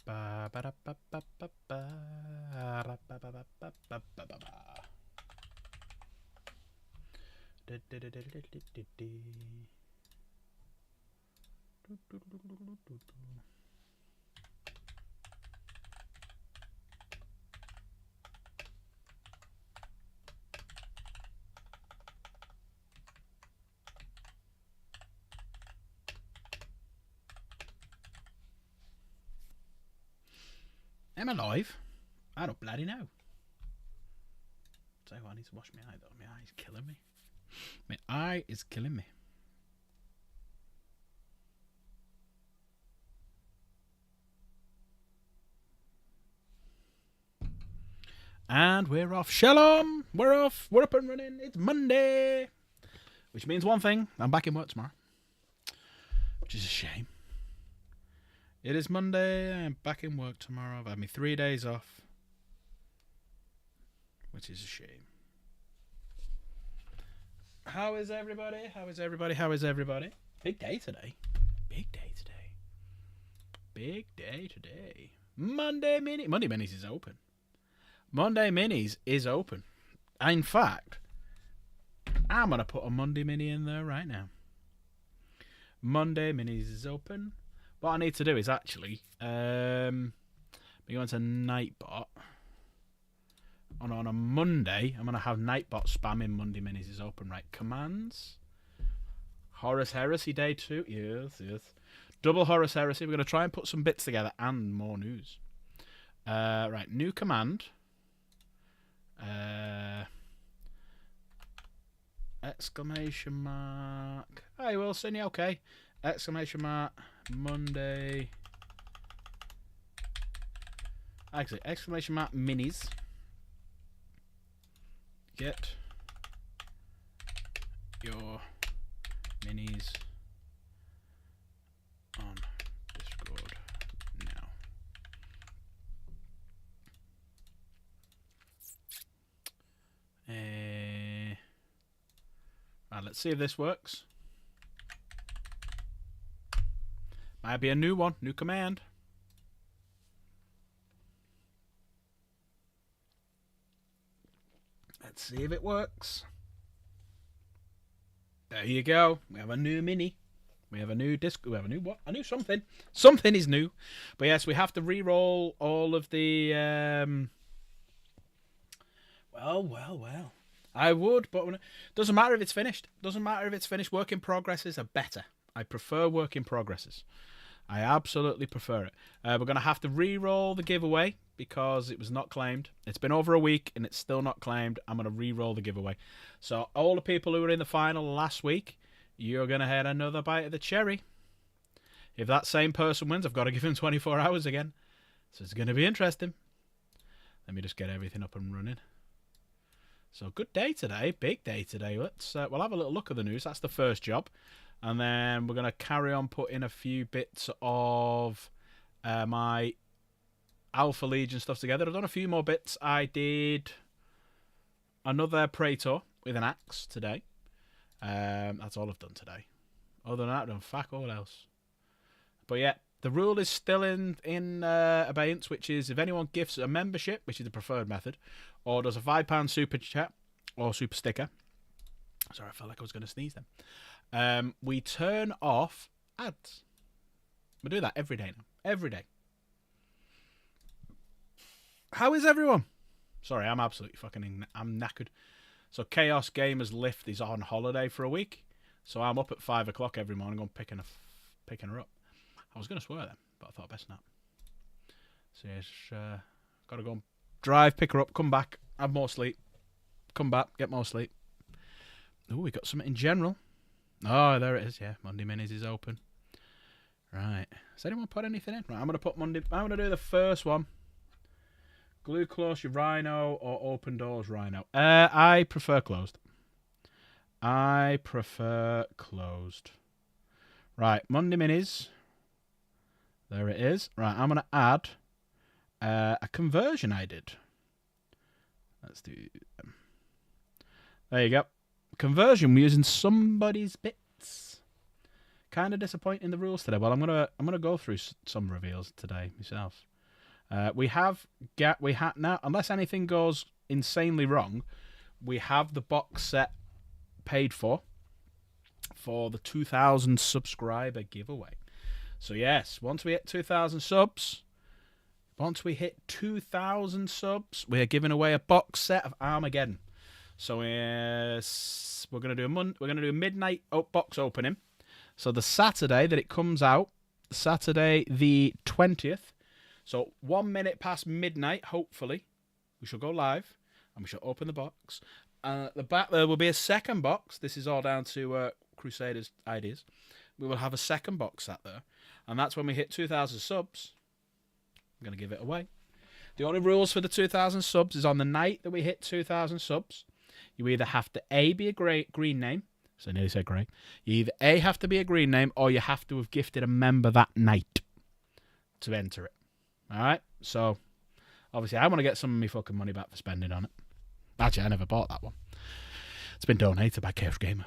Am I live? I don't bloody know. Tell you what, I need to wash my eye though. My eye is killing me. My eye is killing me. And we're off. Shalom! We're off. We're up and running. It's Monday. Which means one thing. I'm back in work tomorrow. Which is a shame. It is Monday. I'm back in work tomorrow. I've had me 3 days off. Which is a shame. How is everybody? How is everybody? How is everybody? Big day today. Big day today. Big day today. Monday Minis is open. Monday Minis is open. In fact, I'm going to put a Monday Mini in there right now. Monday Minis is open. What I need to do is actually be going to Nightbot. On a Monday, I'm going to have Nightbot spamming Monday Minis is open. Right, commands. Horus Heresy Day 2. Yes. Double Horus Heresy. We're going to try and put some bits together and more news. Right, new command. Exclamation mark. Hey Wilson, you okay? Exclamation mark. Monday. Actually, exclamation mark minis. Get your minis on Discord now. Right, let's see if this works. Might be a new one, new command. Let's see if it works. There you go. We have a new mini. We have a new disc. We have a new what? A new something. Something is new. But yes, we have to re-roll all of the. Well. I would, but doesn't matter if it's finished. Doesn't matter if it's finished. Work in progresses are better. I prefer work in progresses. I absolutely prefer it. We're going to have to re-roll the giveaway because it was not claimed. It's been over a week and it's still not claimed. I'm going to re-roll the giveaway. So all the people who were in the final last week, you're going to have another bite of the cherry. If that same person wins, I've got to give him 24 hours again. So it's going to be interesting. Let me just get everything up and running. So good day today. Big day today. We'll have a little look at the news. That's the first job. And then we're going to carry on putting a few bits of my Alpha Legion stuff together. I've done a few more bits. I did another Praetor with an axe today. That's all I've done today. Other than that, I've done fuck all else. But yeah, the rule is still in abeyance, which is if anyone gifts a membership, which is the preferred method, or does a £5 super chat or super sticker. Sorry, I felt like I was going to sneeze then. We turn off ads. We do that every day now. Every day. How is everyone? Sorry, I'm absolutely I'm knackered. So Chaos Gamers Lift is on holiday for a week. So I'm up at 5 o'clock every morning going picking her up. I was going to swear then, but I thought best not. So yes, got to go and drive, pick her up, come back, have more sleep. Come back, get more sleep. Oh, we got something in general. Oh, there it is. Yeah, Monday Minis is open. Right. Has anyone put anything in? Right, I'm going to do the first one. Glue close your Rhino or open doors Rhino. I prefer closed. Right, Monday Minis. There it is. Right, I'm going to add a conversion I did. Let's do... There you go. Conversion, we're using somebody's bits. Kind of disappointing the rules today. Well, I'm gonna go through some reveals today myself. We have now, unless anything goes insanely wrong, we have the box set paid for the 2,000 subscriber giveaway. So yes, once we hit 2,000 subs, we are giving away a box set of Armageddon. So we're gonna do a midnight box opening. So the Saturday that it comes out, Saturday the 20th. So 1 minute past midnight, hopefully, we shall go live and we shall open the box. At the back there will be a second box. This is all down to Crusaders' ideas. We will have a second box sat there, and that's when we hit 2,000 subs. I'm going to give it away. The only rules for the 2,000 subs is on the night that we hit 2,000 subs, you either have to be a green name. So I nearly said grey. You either have to be a green name, or you have to have gifted a member that night to enter it. All right? So, obviously, I want to get some of my fucking money back for spending on it. Actually, I never bought that one. It's been donated by Chaos Gamer.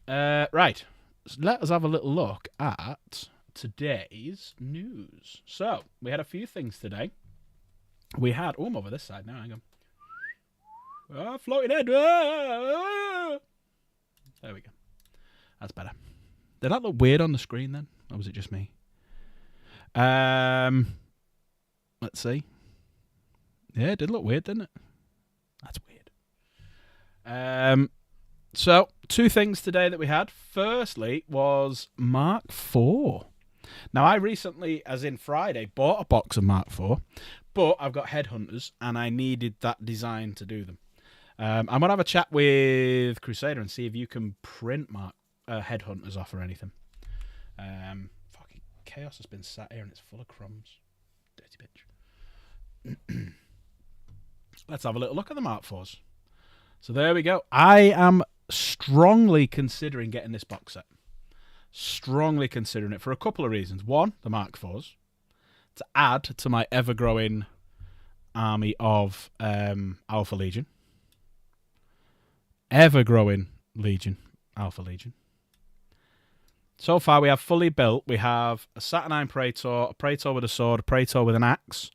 Right. So let us have a little look at today's news. So, we had a few things today. We had... Oh, I'm over this side now. Hang on. Oh, floating head. There we go. That's better. Did that look weird on the screen then? Or was it just me? Let's see. Yeah, it did look weird, didn't it? That's weird. So, two things today that we had. Firstly was Mark IV. Now, I recently, as in Friday, bought a box of Mark IV, but I've got headhunters, and I needed that design to do them. I'm going to have a chat with Crusader and see if you can print headhunters off or anything. Fucking Chaos has been sat here and it's full of crumbs. Dirty bitch. Let's have a little look at the Mark IVs. So there we go. I am strongly considering getting this box set. Strongly considering it for a couple of reasons. One, the Mark IVs. To add to my ever-growing army of Alpha Legion. Ever-growing Legion. Alpha Legion. So far, we have fully built. We have a Saturnine Praetor, a Praetor with a sword, a Praetor with an axe.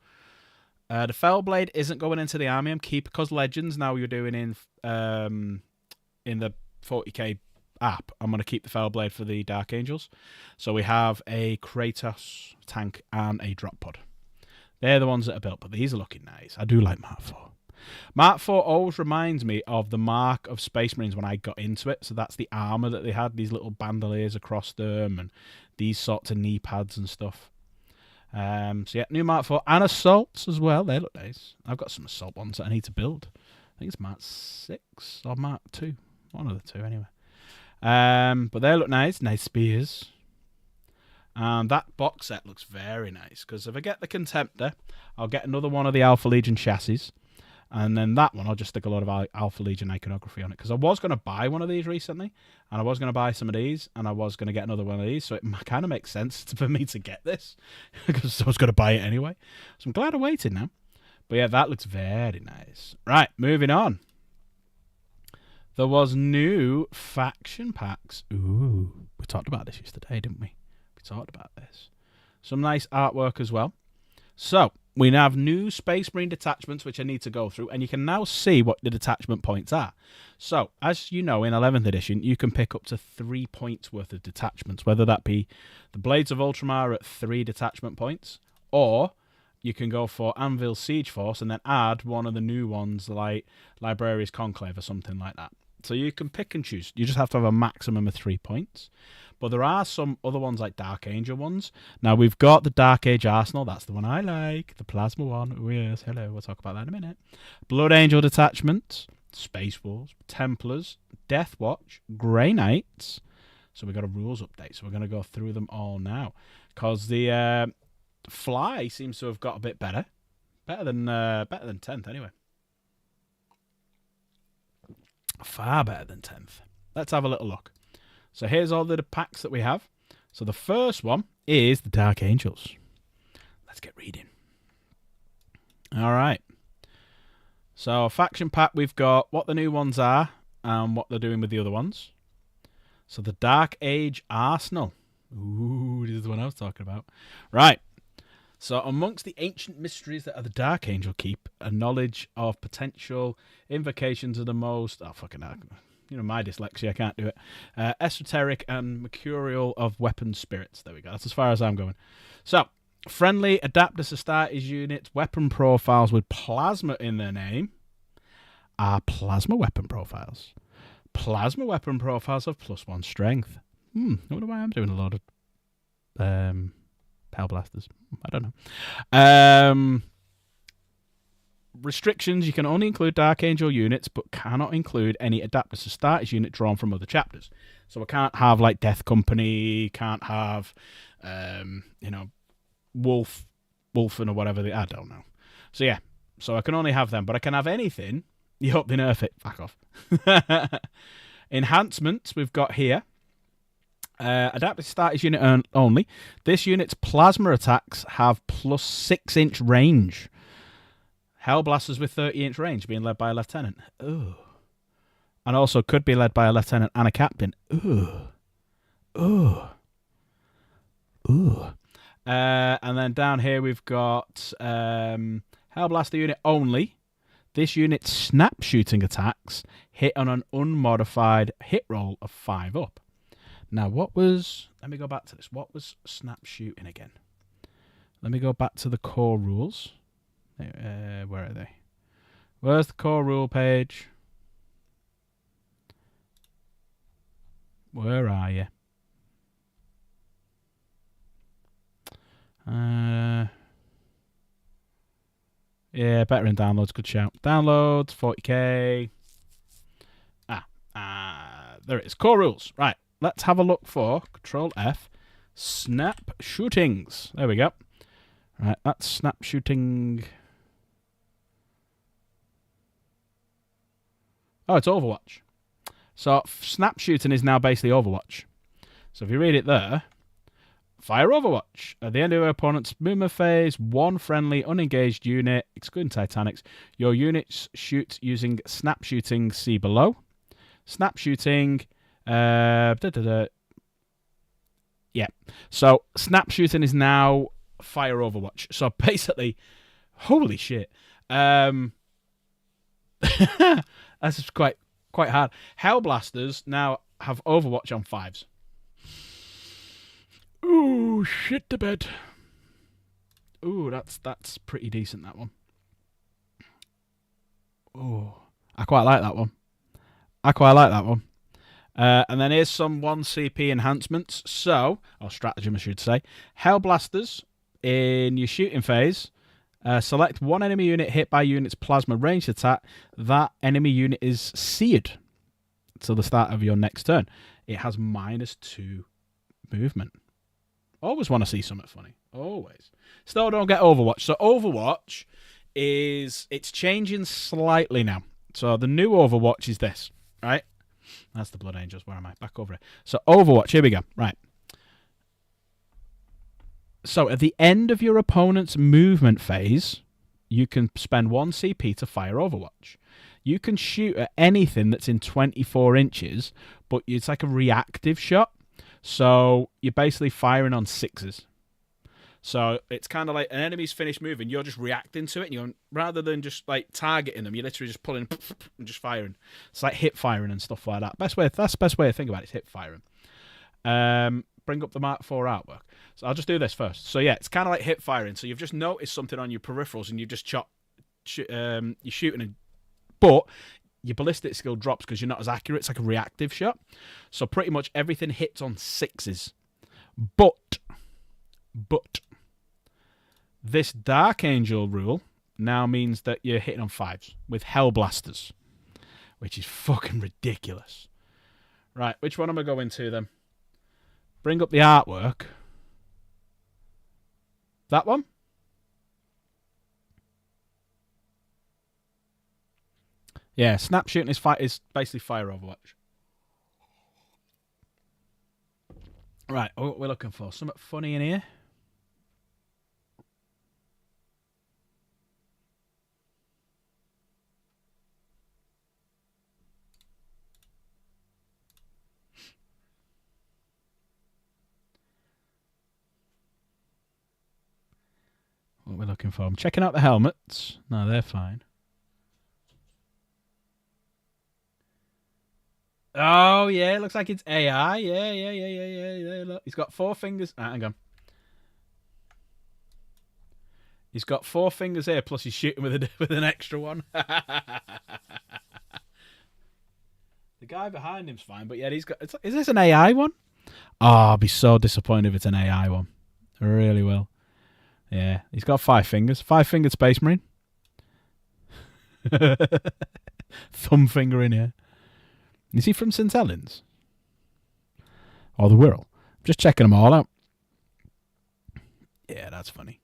The Fellblade isn't going into the army. I'm keeping because Legends now you're doing in the 40k app. I'm going to keep the Fellblade for the Dark Angels. So we have a Kratos tank and a drop pod. They're the ones that are built, but these are looking nice. I do like Mark IV. Mark IV always reminds me of the Mark of Space Marines when I got into it. So that's the armour that they had, these little bandoliers across them and these sorts of knee pads and stuff. So yeah, new Mark IV and assaults as well. They look nice. I've got some assault ones that I need to build. I think it's Mark 6 or Mark 2. One of the two anyway. But they look nice. Nice spears. That box set looks very nice because if I get the Contemptor, I'll get another one of the Alpha Legion chassis. And then that one, I'll just stick a lot of Alpha Legion iconography on it. Because I was going to buy one of these recently. And I was going to buy some of these. And I was going to get another one of these. So it kind of makes sense for me to get this. Because I was going to buy it anyway. So I'm glad I waited now. But yeah, that looks very nice. Right, moving on. There was new faction packs. Ooh, we talked about this yesterday, didn't we? We talked about this. Some nice artwork as well. So, we now have new Space Marine detachments, which I need to go through, and you can now see what the detachment points are. So, as you know, in 11th edition, you can pick up to 3 points worth of detachments, whether that be the Blades of Ultramar at 3 detachment points, or you can go for Anvil Siege Force and then add one of the new ones like Librarius Conclave or something like that. So you can pick and choose. You just have to have a maximum of 3 points. But there are some other ones like Dark Angel ones. Now, we've got the Dark Age Arsenal. That's the one I like. The Plasma one. Oh, yes. Hello. We'll talk about that in a minute. Blood Angel Detachment. Space Wolves. Templars. Death Watch. Grey Knights. So we've got a rules update. So we're going to go through them all now. Because the Fly seems to have got a bit better. Better than 10th anyway. Far better than 10th. Let's have a little look. So here's all the packs that we have. So the first one is the Dark Angels. Let's get reading. All right. So faction pack, we've got what the new ones are and what they're doing with the other ones. So the Dark Age Arsenal. Ooh, this is the one I was talking about. Right. So, amongst the ancient mysteries that are the Dark Angel keep, a knowledge of potential invocations of the most... Oh, fucking hell. You know, my dyslexia, I can't do it. Esoteric and mercurial of weapon spirits. There we go. That's as far as I'm going. So, friendly adapters Astartes units, weapon profiles with plasma in their name are plasma weapon profiles. Plasma weapon profiles of +1 strength. I wonder why I'm doing a lot of Hellblasters. I don't know. Restrictions: you can only include Dark Angel units, but cannot include any Adapters Astartes unit drawn from other chapters. So I can't have like Death Company, can't have Wolfen or whatever I don't know. So yeah, so I can only have them, but I can have anything. You hope they nerf it. Fuck off. Enhancements we've got here. Adapted Astartes unit only. This unit's plasma attacks have +6-inch range. Hellblasters with 30-inch range being led by a lieutenant. Ooh. And also could be led by a lieutenant and a captain. Ooh. Ooh. Ooh. And then down here we've got Hellblaster unit only. This unit's snap shooting attacks hit on an unmodified hit roll of 5 up. Now, what was... Let me go back to this. What was snap shooting again? Let me go back to the core rules. Where are they? Where's the core rule page? Where are you? Yeah, better in downloads. Good shout. Downloads, 40k. There it is. Core rules. Right. Let's have a look for Control F. Snap shootings. There we go. Right, that's snap shooting. Oh, it's Overwatch. So snap shooting is now basically Overwatch. So if you read it there, fire Overwatch. At the end of your opponent's movement phase, one friendly unengaged unit, excluding Titanics, your units shoot using snap shooting. See below. Snap shooting. Yeah. So snap shooting is now fire Overwatch. So basically, holy shit. That's just quite hard. Hellblasters now have Overwatch on 5s. Ooh, shit to bed. Ooh, that's pretty decent, that one. Ooh, I quite like that one. And then here's some 1 CP enhancements. So, or stratagem, I should say. Hellblasters, in your shooting phase, select one enemy unit hit by unit's plasma ranged attack. That enemy unit is seared till the start of your next turn. It has -2 movement. Always want to see something funny. Always. Still don't get Overwatch. So Overwatch it's changing slightly now. So the new Overwatch is this, right? That's the Blood Angels. Where am I? Back over here. So Overwatch, here we go. Right. So at the end of your opponent's movement phase, you can spend 1 CP to fire Overwatch. You can shoot at anything that's in 24 inches, but it's like a reactive shot. So you're basically firing on 6s. So it's kind of like an enemy's finished moving, you're just reacting to it, and rather than just like targeting them, you're literally just pulling and just firing. It's like hip firing and stuff like that. That's the best way to think about it, is hip firing. Bring up the Mark IV artwork. So I'll just do this first. So yeah, it's kind of like hip firing. So you've just noticed something on your peripherals and you've just you're shooting, but your ballistic skill drops because you're not as accurate. It's like a reactive shot. So pretty much everything hits on 6s. But this Dark Angel rule now means that you're hitting on 5s with Hellblasters, which is fucking ridiculous. Right, which one am I going to then? Bring up the artwork. That one? Yeah, snap shooting is basically fire Overwatch. Right, what we're looking for? Something funny in here? we're looking for. I'm checking out the helmets. No, they're fine. Oh, yeah, it looks like it's AI. Yeah. Look, he's got 4 fingers. Hang on. He's got 4 fingers here, plus he's shooting with an extra one. The guy behind him's fine, but yeah, he's got. Is this an AI one? Oh, I'll be so disappointed if it's an AI one. I really will. Yeah, he's got 5 fingers. 5-fingered Space Marine. Thumb finger in here. Is he from St. Helens? Or the Wirral? Just checking them all out. Yeah, that's funny.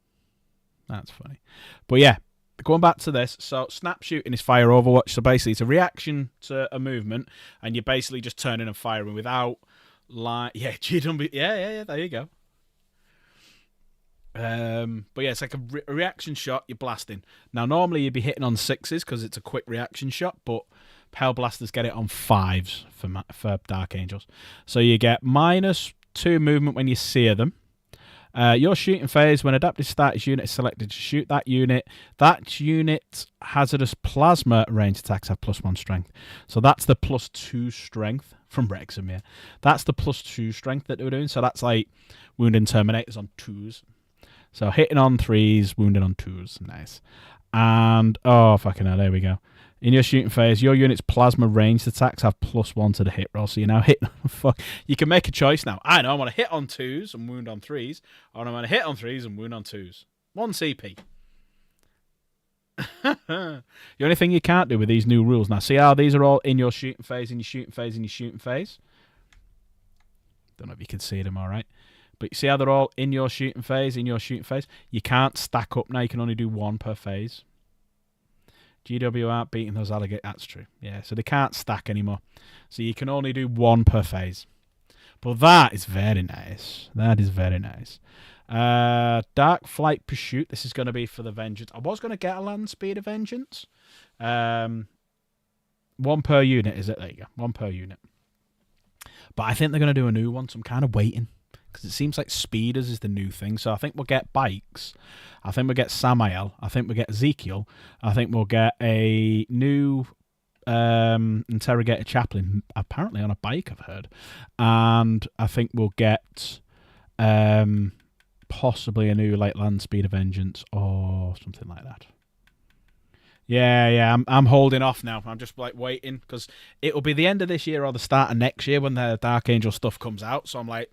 That's funny. But yeah, going back to this. So snap shooting is fire Overwatch. So basically it's a reaction to a movement and you're basically just turning and firing without yeah, GW. Yeah, there you go. But yeah, it's like a reaction shot you're blasting. Now normally you'd be hitting on 6s because it's a quick reaction shot, but Hell Blasters get it on 5s for Dark Angels. So you get -2 movement when you sear them. Your shooting phase, when adaptive status unit is selected to shoot that unit hazardous plasma range attacks have +1 strength. So that's the +2 strength from Wrexham, yeah. That's the +2 strength that we're doing. So that's like wounding Terminators on 2s. So hitting on 3s, wounding on 2s. Nice. And, oh, fucking hell, there we go. In your shooting phase, your unit's plasma ranged attacks have +1 to the hit roll. So you're now hitting. Fuck. You can make a choice now. I know I want to hit on 2s and wound on 3s, or I want to hit on 3s and wound on 2s. 1 CP. The only thing you can't do with these new rules now. See how these are all in your shooting phase, in your shooting phase, in your shooting phase. Don't know if you can see them all right. But you see how they're all in your shooting phase, in your shooting phase? You can't stack up now. You can only do 1 per phase. GW aren't beating those alligators. That's true. Yeah, so they can't stack anymore. So you can only do 1 per phase. But that is very nice. That is very nice. Dark Flight Pursuit. This is going to be for the Vengeance. I was going to get a Land Speed of Vengeance. 1 per unit, is it? There you go. 1 per unit. But I think they're going to do a new one, so I'm kind of waiting. Because it seems like speeders is the new thing. So I think we'll get bikes. I think we'll get Samael. I think we'll get Ezekiel. I think we'll get a new Interrogator Chaplain, apparently on a bike, I've heard. And I think we'll get possibly a new like Land Speed of Vengeance or something like that. Yeah, I'm holding off now. I'm just like waiting because it'll be the end of this year or the start of next year when the Dark Angel stuff comes out. So I'm like,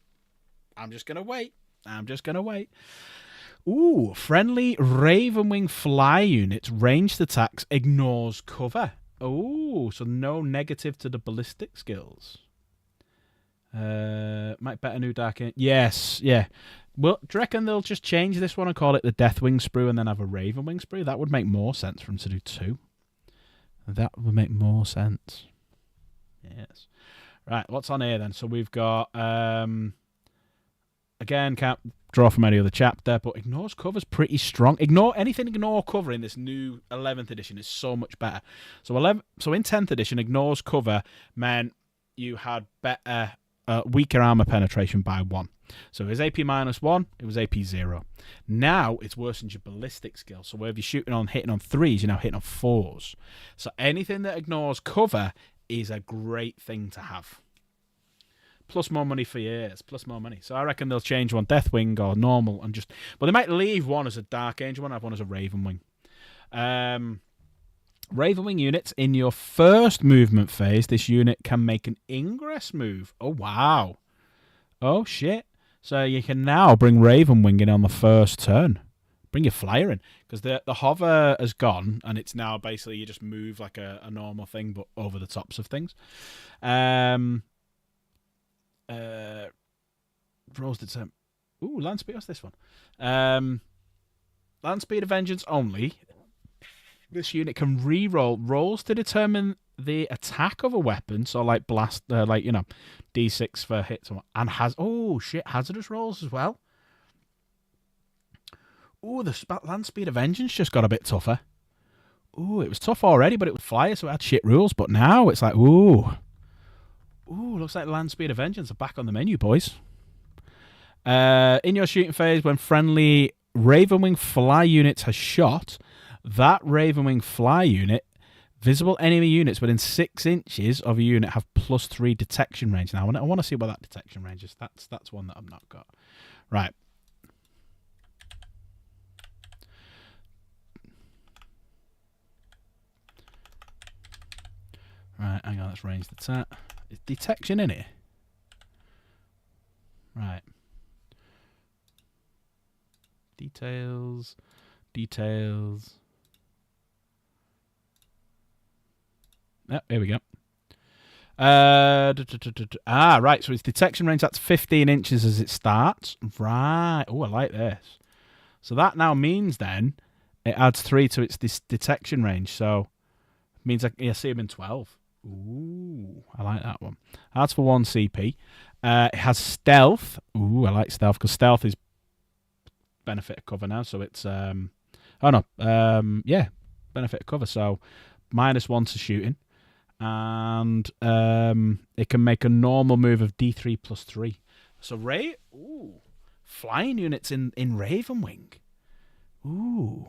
I'm just going to wait. Ooh, friendly Ravenwing fly units, ranged attacks, ignores cover. Ooh, so no negative to the ballistic skills. Might bet a new Dark Angel. Yes, yeah. Well, do you reckon they'll just change this one and call it the Deathwing Sprue and then have a Ravenwing Sprue? That would make more sense for them to do 2. That would make more sense. Yes. Right, what's on here then? So we've got... Again, can't draw from any other chapter, but ignores cover's pretty strong. Ignore cover in this new 11th edition is so much better. So in 10th edition, ignores cover meant you had better, weaker armor penetration by 1. So it was AP -1, it was AP 0. Now it's worsened your ballistic skill. So where if you're hitting on 3s, you're now hitting on 4s. So anything that ignores cover is a great thing to have. Plus more money for years. Plus more money. So I reckon they'll change one Deathwing or normal and just... Well, they might leave one as a Dark Angel one and have one as a Ravenwing. Ravenwing units, in your first movement phase, this unit can make an ingress move. Oh, wow. Oh, shit. So you can now bring Ravenwing in on the first turn. Bring your flyer in. Because the hover has gone and it's now basically you just move like a normal thing but over the tops of things. Rolls did some. Ooh, Land Speed. What's this one? Land Speed of Vengeance only. This unit can re-roll rolls to determine the attack of a weapon. So like blast, D6 for hits, and has hazardous rolls as well. Ooh, the Land Speed of Vengeance just got a bit tougher. Ooh, it was tough already, but it was flyer, so it had shit rules. But now it's like ooh, looks like Land Speed of Vengeance are back on the menu, boys. In your shooting phase, when friendly Ravenwing fly units has shot. That Ravenwing fly unit, visible enemy units within 6 inches of a unit have +3 detection range. Now, I want to see what that detection range is. That's one that I've not got. Right. Right, hang on, let's range attack. Is detection in it? Right. Details. Oh, here we go. Right, so its detection range, that's 15 inches as it starts. Right. Oh, I like this. So that now means then it adds 3 to its detection range. So it means I see him in 12. Ooh, I like that one. That's for 1 CP. It has stealth. Ooh, I like stealth because stealth is benefit of cover now. So it's benefit of cover. So -1 to shooting, and it can make a normal move of D3 + 3. So flying units in Ravenwing. Ooh.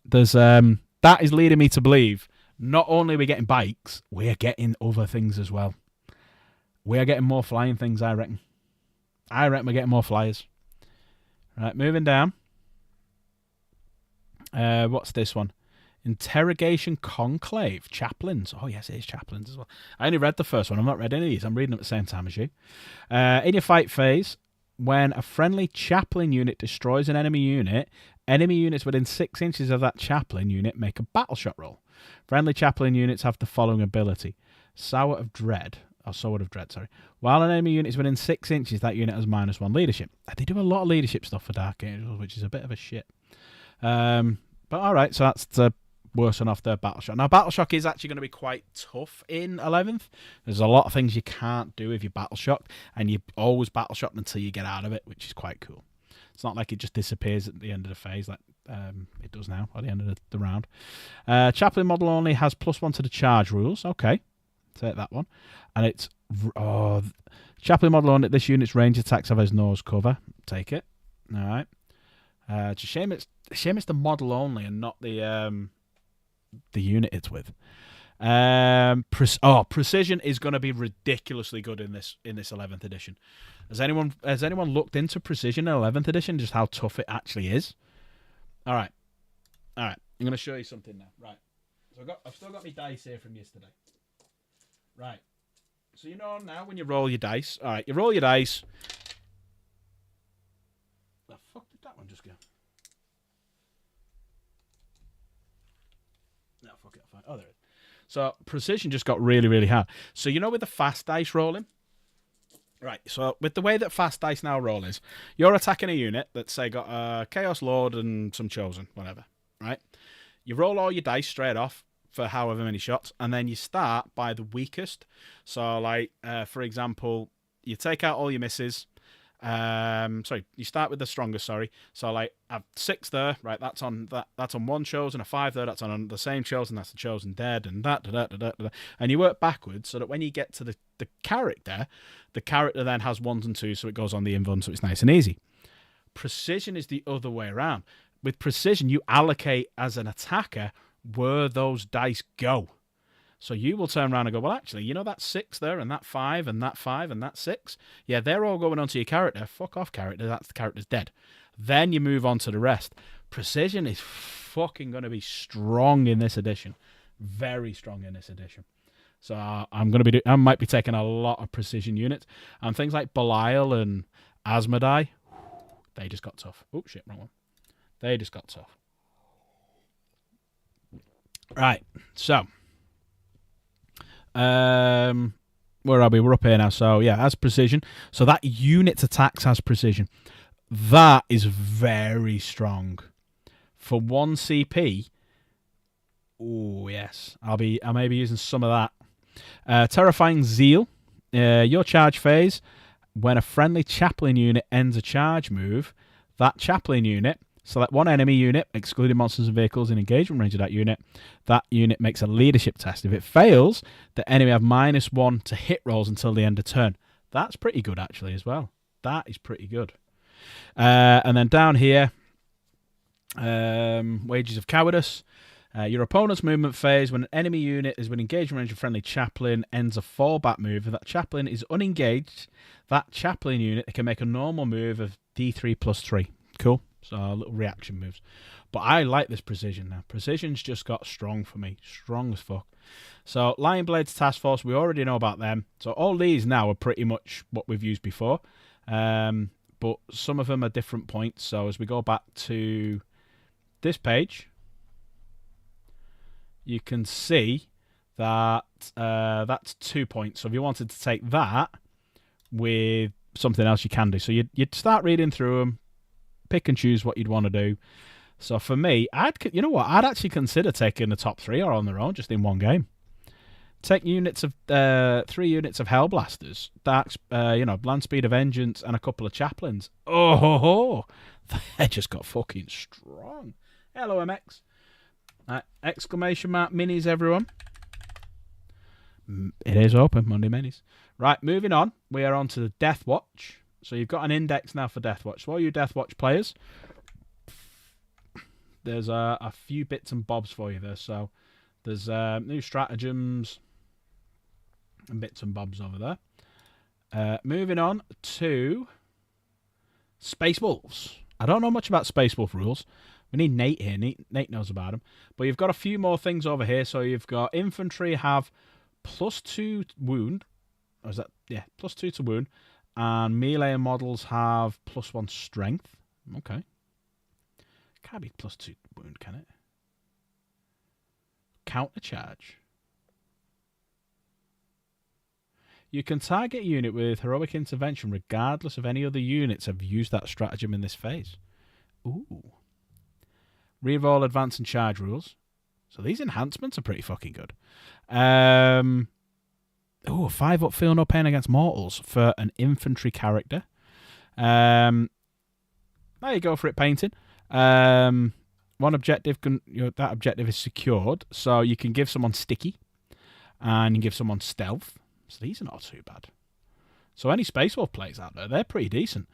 There's that is leading me to believe not only are we getting bikes, we are getting other things as well. We are getting more flying things, I reckon. I reckon we're getting more flyers. Right, moving down. What's this one? Interrogation Conclave. Chaplains. Oh, yes, it is chaplains as well. I only read the first one. I've not read any of these. I'm reading them at the same time as you. In your fight phase, when a friendly chaplain unit destroys an enemy unit, enemy units within 6 inches of that chaplain unit make a battle shot roll. Friendly chaplain units have the following ability. Sword of Dread, sorry. While an enemy unit is within 6 inches, that unit has -1 leadership. They do a lot of leadership stuff for Dark Angels, which is a bit of a shit. But alright, so that's the worse than off their Battle Shock. Now, Battle Shock is actually going to be quite tough in 11th. There's a lot of things you can't do if you're Battle Shocked, and you always Battle Shocked until you get out of it, which is quite cool. It's not like it just disappears at the end of the phase like it does now at the end of the round. Chaplain model only has +1 to the charge rules. Okay, take that one. And it's Chaplain model only. This unit's range attacks have his nose cover. Take it. All right. It's a shame. It's the model only and not the unit it's with. Precision is going to be ridiculously good in this 11th edition. Has anyone looked into precision in 11th edition, just how tough it actually is? All right. I'm going to show you something now. Right. So I've still got my dice here from yesterday. Right. So you know now when you roll your dice. All right, you roll your dice. The fuck did that one just go? No, fuck it. I'll find. Oh, there it is. So precision just got really, really hard. So you know with the fast dice rolling? Right, so with the way that fast dice now roll is, you're attacking a unit that's, say, got a Chaos Lord and some Chosen, whatever, right? You roll all your dice straight off for however many shots, and then you start by the weakest. So, like, for example, you take out all your misses. You start with the strongest, sorry. So, like, I've 6 there, right? That's on 1 Chosen, a 5 there, that's on the same Chosen, that's the Chosen dead, and that, and you work backwards so that when you get to the character then has 1s and 2s, so it goes on the invuln, so it's nice and easy. Precision is the other way around. With precision, you allocate as an attacker where those dice go. So you will turn around and go, well, actually, you know that 6 there, and that 5, and that 5, and that 6? Yeah, they're all going onto your character. Fuck off, character. The character's dead. Then you move on to the rest. Precision is fucking going to be strong in this edition. Very strong in this edition. So I might be taking a lot of precision units. And things like Belial and Asmodai, they just got tough. Oh, shit, wrong one. They just got tough. Right, so... where are we? We're up here now. So yeah, has precision. So that unit's attacks has precision. That is very strong. For 1 CP. Oh yes. I may be using some of that. Terrifying Zeal. Your charge phase. When a friendly chaplain unit ends a charge move, that chaplain unit, select 1 enemy unit, excluding monsters and vehicles in engagement range of that unit. That unit makes a leadership test. If it fails, the enemy have -1 to hit rolls until the end of turn. That's pretty good, actually, as well. That is pretty good. And then down here, Wages of Cowardice. Your opponent's movement phase, when an enemy unit is within engagement range of friendly chaplain, ends a fallback move. If that chaplain is unengaged, that chaplain unit can make a normal move of D3 plus 3. Cool. So little reaction moves. But I like this precision now. Precision's just got strong for me. Strong as fuck. So Lion Blades Task Force, we already know about them. So all these now are pretty much what we've used before. But some of them are different points. So as we go back to this page, you can see that that's 2 points. So if you wanted to take that with something else, you can do. So you'd start reading through them, pick and choose what you'd want to do. So for me, I'd actually consider taking the top 3 or on their own, just in one game. Take units of 3 units of Hellblasters, Land Speed of Vengeance, and a couple of Chaplains. Oh, they just got fucking strong. Hello, MX. Exclamation mark minis, everyone. It is open, Monday minis. Right, moving on. We are on to the Death Watch. So you've got an index now for Death Watch. So all you Death Watch players, there's a few bits and bobs for you there. So there's new stratagems and bits and bobs over there. Moving on to Space Wolves. I don't know much about Space Wolf rules. We need Nate here. Nate knows about them. But you've got a few more things over here. So you've got infantry have +2 wound. Or is that? Yeah, +2 to wound. And melee models have +1 strength. Okay. Can't be +2 wound, can it? Counter charge. You can target a unit with heroic intervention regardless of any other units have used that stratagem in this phase. Ooh. Reroll, advance, and charge rules. So these enhancements are pretty fucking good. 5 up, feel no pain against mortals for an infantry character. There you go for it, painting. One objective, that objective is secured. So you can give someone sticky and you can give someone stealth. So these are not too bad. So any Space Wolf players out there, they're pretty decent.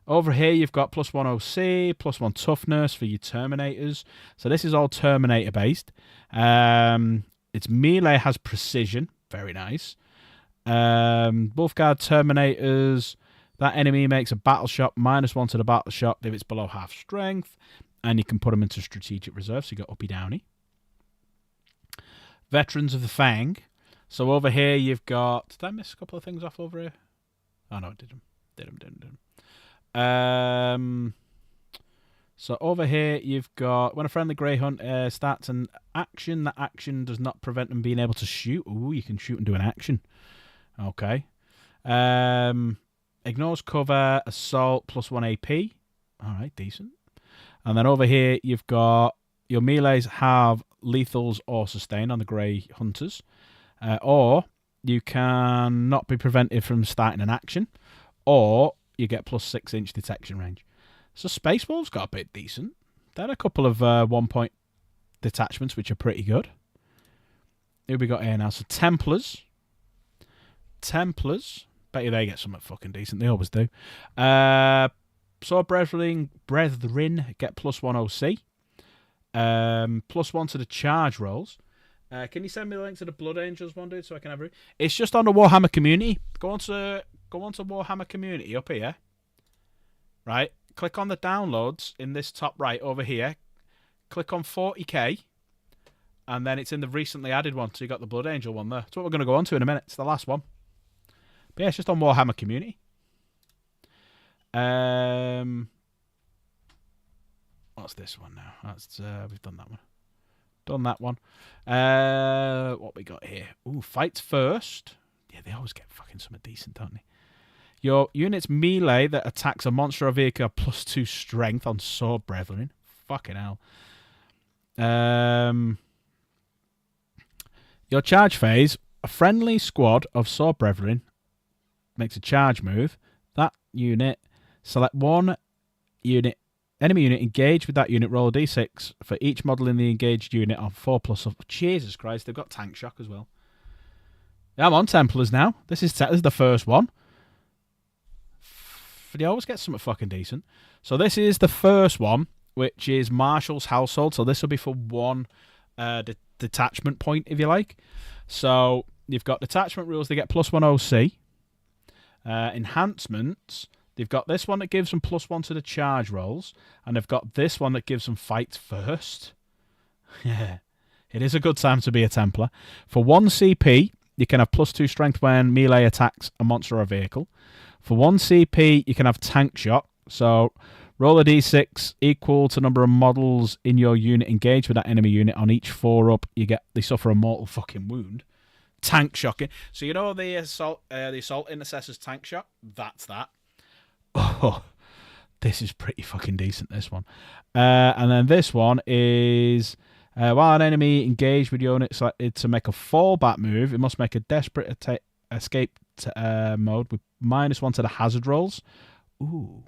Over here, you've got +1 OC, +1 toughness for your Terminators. So this is all Terminator based. Its melee has precision. Very nice. Wolfguard Terminators. That enemy makes a battle shot, -1 to the battle shot if it's below half strength. And you can put them into strategic reserve. So you got uppy downy. Veterans of the Fang. So over here, you've got... Did I miss a couple of things off over here? Oh, no, I did them. So over here, you've got when a friendly Grey Hunt starts an action, that action does not prevent them being able to shoot. Ooh, you can shoot and do an action. Okay. Ignores cover, assault, +1 AP. All right, decent. And then over here, you've got your melees have lethals or sustain on the Grey Hunters. Or you can not be prevented from starting an action. Or you get +6-inch detection range. So Space Wolves got a bit decent. There are a couple of 1-point detachments, which are pretty good. Who we got here now? So Templars. Bet you they get something fucking decent. They always do. Sword Brethren get +1 OC. +1 to the charge rolls. Can you send me the link to the Blood Angels one, dude, so I can have it? It's just on the Warhammer community. Go on to Warhammer community up here. Right? Click on the downloads in this top right over here. Click on 40k. And then it's in the recently added one. So you got the Blood Angel one there. That's what we're going to go on to in a minute. It's the last one. But yeah, it's just on Warhammer community. What's this one now? That's we've done that one. Done that one. What we got here? Ooh, fights first. Yeah, they always get fucking something decent, don't they? Your unit's melee that attacks a monster or vehicle +2 strength on Sword Brethren. Fucking hell. Your charge phase, a friendly squad of Sword Brethren makes a charge move. That unit, select one unit, enemy unit, engage with that unit, roll a d6 for each model in the engaged unit on 4+. Jesus Christ, they've got tank shock as well. Yeah, I'm on Templars now. This is the first one. You always get something fucking decent. So this is the first one, which is Marshall's Household. So this will be for one detachment point, if you like. So you've got detachment rules. They get +1 OC. Enhancements. They've got this one that gives them +1 to the charge rolls. And they've got this one that gives them fights first. Yeah. It is a good time to be a Templar. For 1 CP, you can have +2 strength when melee attacks a monster or a vehicle. For 1 CP, you can have tank shot. So roll a d6 equal to number of models in your unit engaged with that enemy unit. On each 4-up, they suffer a mortal fucking wound. Tank shocking. So you know the assault intercessor's tank shot? That's that. Oh, this is pretty fucking decent, this one. And then this one is... while an enemy engaged with your unit selected to make a fallback move, it must make a desperate escape mode with -1 to the hazard rolls. Ooh.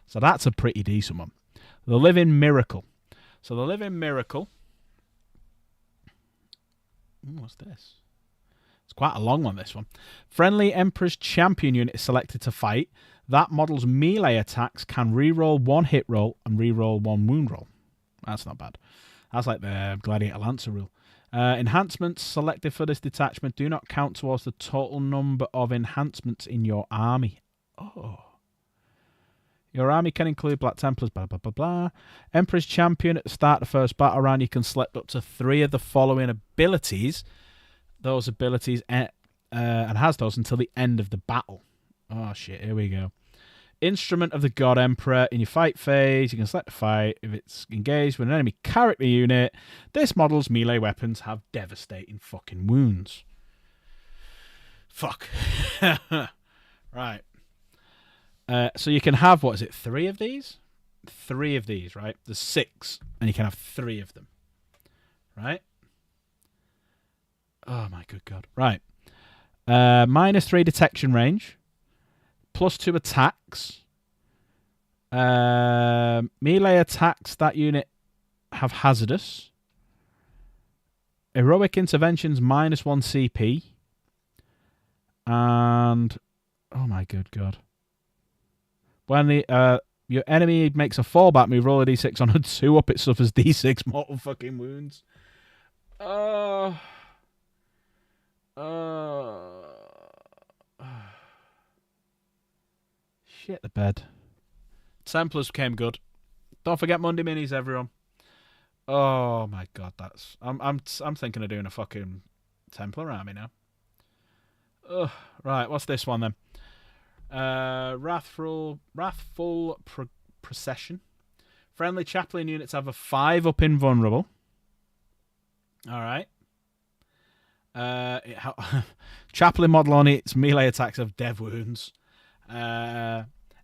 So that's a pretty decent one. The Living Miracle. So the Living Miracle... what's this? It's quite a long one, this one. Friendly Emperor's Champion unit is selected to fight. That model's melee attacks can reroll 1 hit roll and reroll 1 wound roll. That's not bad. That's like the Gladiator Lancer rule. Enhancements selected for this detachment do not count towards the total number of enhancements in your army. Oh. Your army can include Black Templars, blah, blah, blah, blah. Emperor's Champion, at the start of the first battle round, you can select up to 3 of the following abilities. Those abilities, and has those until the end of the battle. Oh, shit, here we go. Instrument of the God Emperor. In your fight phase, you can select a fight. If it's engaged with an enemy character unit, this model's melee weapons have devastating fucking wounds. Fuck. Right. So you can have, 3 of these? 3 of these, right? There's 6, and you can have 3 of them. Right? Oh, my good God. Right. -3 detection range. +2 attacks. Melee attacks that unit have hazardous. Heroic interventions -1 CP. And oh my good God. When your enemy makes a fallback move, roll a d6 on a 2-up, it suffers d6 mortal fucking wounds. Shit the bed. Templars came good. Don't forget Monday Minis, everyone. Oh my God, that's I'm thinking of doing a fucking Templar army now. Ugh. Right, what's this one then? Wrathful Procession. Friendly Chaplain units have a 5-up invulnerable. All right. Chaplain model on its melee attacks have dev wounds.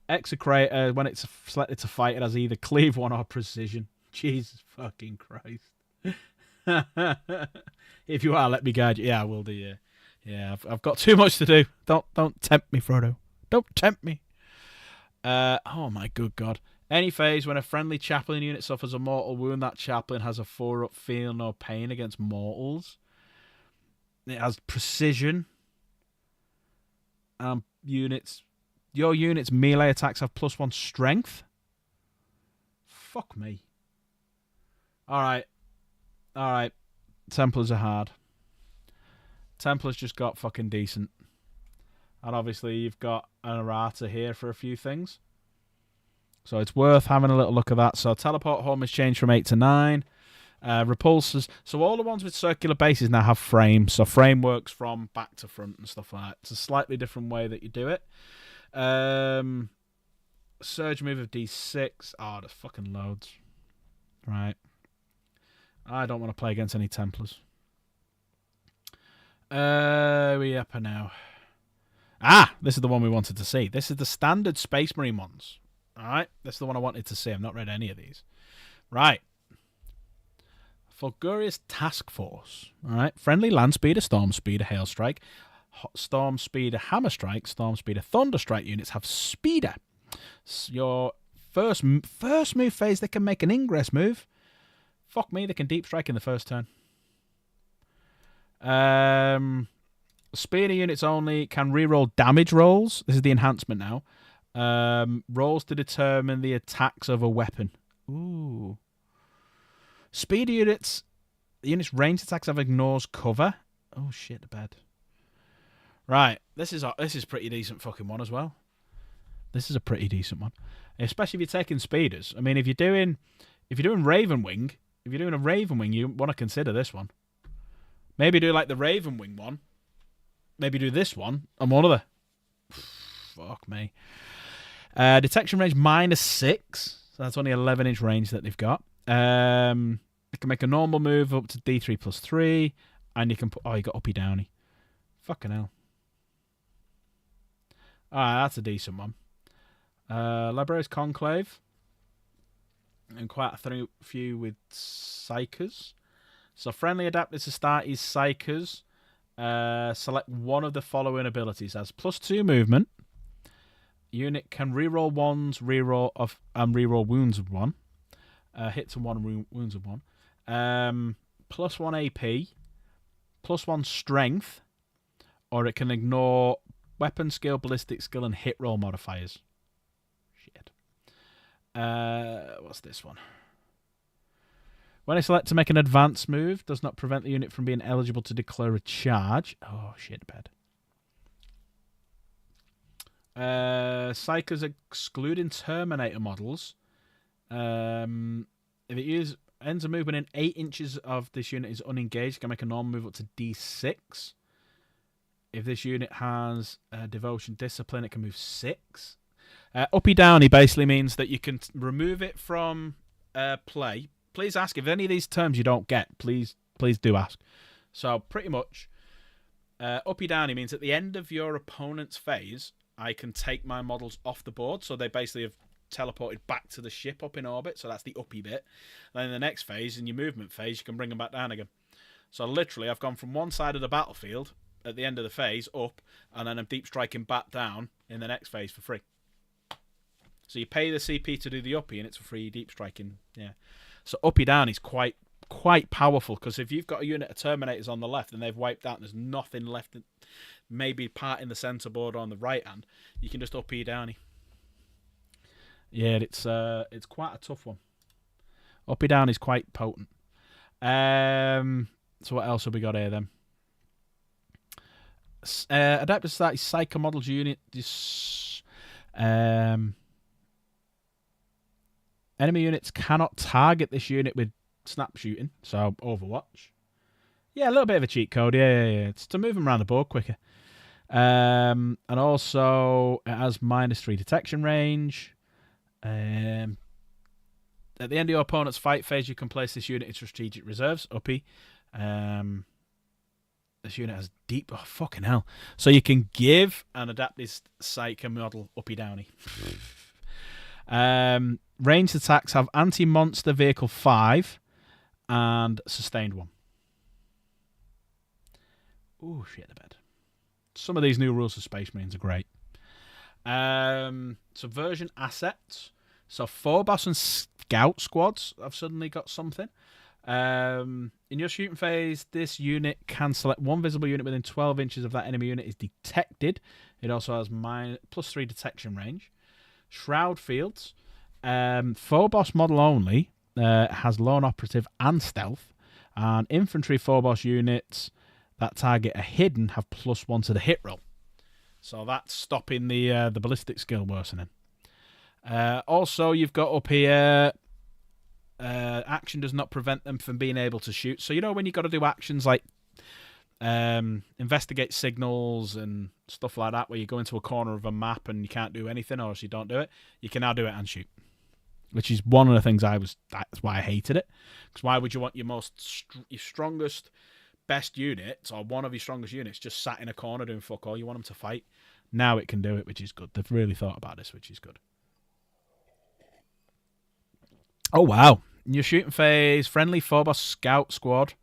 Execrator, when it's selected to fight, it has either cleave 1 or precision. Jesus fucking Christ. If you are, let me guide you. Yeah, I will do, yeah. Yeah, I've got too much to do. Don't tempt me, Frodo. Don't tempt me. Oh my good God. Any phase when a friendly chaplain unit suffers a mortal wound, that chaplain has a 4-up feel no pain against mortals. It has precision. Your unit's melee attacks have +1 strength. Fuck me. Alright. Templars are hard. Templars just got fucking decent. And obviously you've got an errata here for a few things. So it's worth having a little look at that. So teleport home is changed from 8 to 9. Repulsors. So all the ones with circular bases now have frames. So frame works from back to front and stuff like that. It's a slightly different way that you do it. Surge move of D6. Oh, there's fucking loads. Right. I don't want to play against any Templars. We up now. This is the one we wanted to see. This is the standard Space Marine ones. Alright, this is the one I wanted to see. I've not read any of these. Right. Fulgurious Task Force. Alright. Friendly Land Speeder, Storm Speeder, Hail Strike, Storm Speeder, Hammer Strike, Storm Speeder, Thunder Strike units have Speeder. Your first move phase, they can make an ingress move. Fuck me, they can deep strike in the first turn. Speeder units only can reroll damage rolls. This is the enhancement now. Rolls to determine the attacks of a weapon. Ooh. Speeder units. The unit's range attacks have ignores cover. Oh shit, bad. Right, this is pretty decent fucking one as well. This is a pretty decent one, especially if you're taking speeders. I mean, if you're doing Raven Wing, if you're doing a Raven Wing, you want to consider this one. Maybe do like the Raven Wing one. Maybe do this one and one other. Fuck me. Detection range -6. So that's only 11-inch range that they've got. You can make a normal move up to D3 +3, and you can put. Oh, you got uppy downy. Fucking hell. Alright, that's a decent one. Library's Conclave. And quite a few with Psychers. So friendly adapted to start is Psychers. Select one of the following abilities. Has +2 movement. Unit can reroll ones, reroll wounds of 1. Hits of 1, wounds of 1. +1 AP. +1 strength. Or it can ignore weapon skill, ballistic skill, and hit roll modifiers. Shit. What's this one? When I select to make an advance move, does not prevent the unit from being eligible to declare a charge. Oh, shit, bad. Psychers excluding Terminator models. If it ends a movement in 8 inches of this unit is unengaged, it can make a normal move up to D6. If this unit has devotion discipline, it can move 6. Uppy downy basically means that you can remove it from play. Please ask if any of these terms you don't get. Please do ask. So pretty much, uppy downy means at the end of your opponent's phase, I can take my models off the board. So they basically have teleported back to the ship up in orbit. So that's the uppy bit. Then in the next phase, in your movement phase, you can bring them back down again. So literally, I've gone from one side of the battlefield at the end of the phase up, and then I'm deep striking back down in the next phase for free. So you pay the CP to do the uppy, and it's a free deep striking. Yeah. So uppy down is quite powerful, because if you've got a unit of Terminators on the left and they've wiped out and there's nothing left, maybe part in the centre board or on the right hand, you can just uppy downy. Yeah, it's quite a tough one. Uppy down is quite potent. So what else have we got here then? Adaptive start is Psycho Models unit. Enemy units cannot target this unit with snap shooting, so Overwatch. Yeah, a little bit of a cheat code. Yeah. It's to move them around the board quicker. And also, it has -3 detection range. At the end of your opponent's fight phase, you can place this unit in strategic reserves. Uppy. This unit has deep. Oh, fucking hell. So you can give and adapt this Psycho model uppy downy. Ranged attacks have anti-monster vehicle 5 and sustained 1. Ooh, shit the bed. Some of these new rules of Space Marines are great. Subversion assets. So Phobos and Scout squads have suddenly got something. In your shooting phase, this unit can select one visible unit within 12 inches of that enemy unit is detected. It also has +3 detection range. Shroud fields. Phobos model only has lone operative and stealth. And infantry Phobos units that target a hidden have +1 to the hit roll. So that's stopping the ballistic skill worsening. Also, you've got up here, action does not prevent them from being able to shoot. So, you know, when you've got to do actions like investigate signals and stuff like that, where you go into a corner of a map and you can't do anything, or else you don't do it, you can now do it and shoot. Which is one of the things that's why I hated it. Because why would you want your strongest, best units, or one of your strongest units, just sat in a corner doing fuck all? You want them to fight. Now it can do it, which is good. They've really thought about this, which is good. Oh, wow. In your shooting phase, friendly Phobos Scout Squad.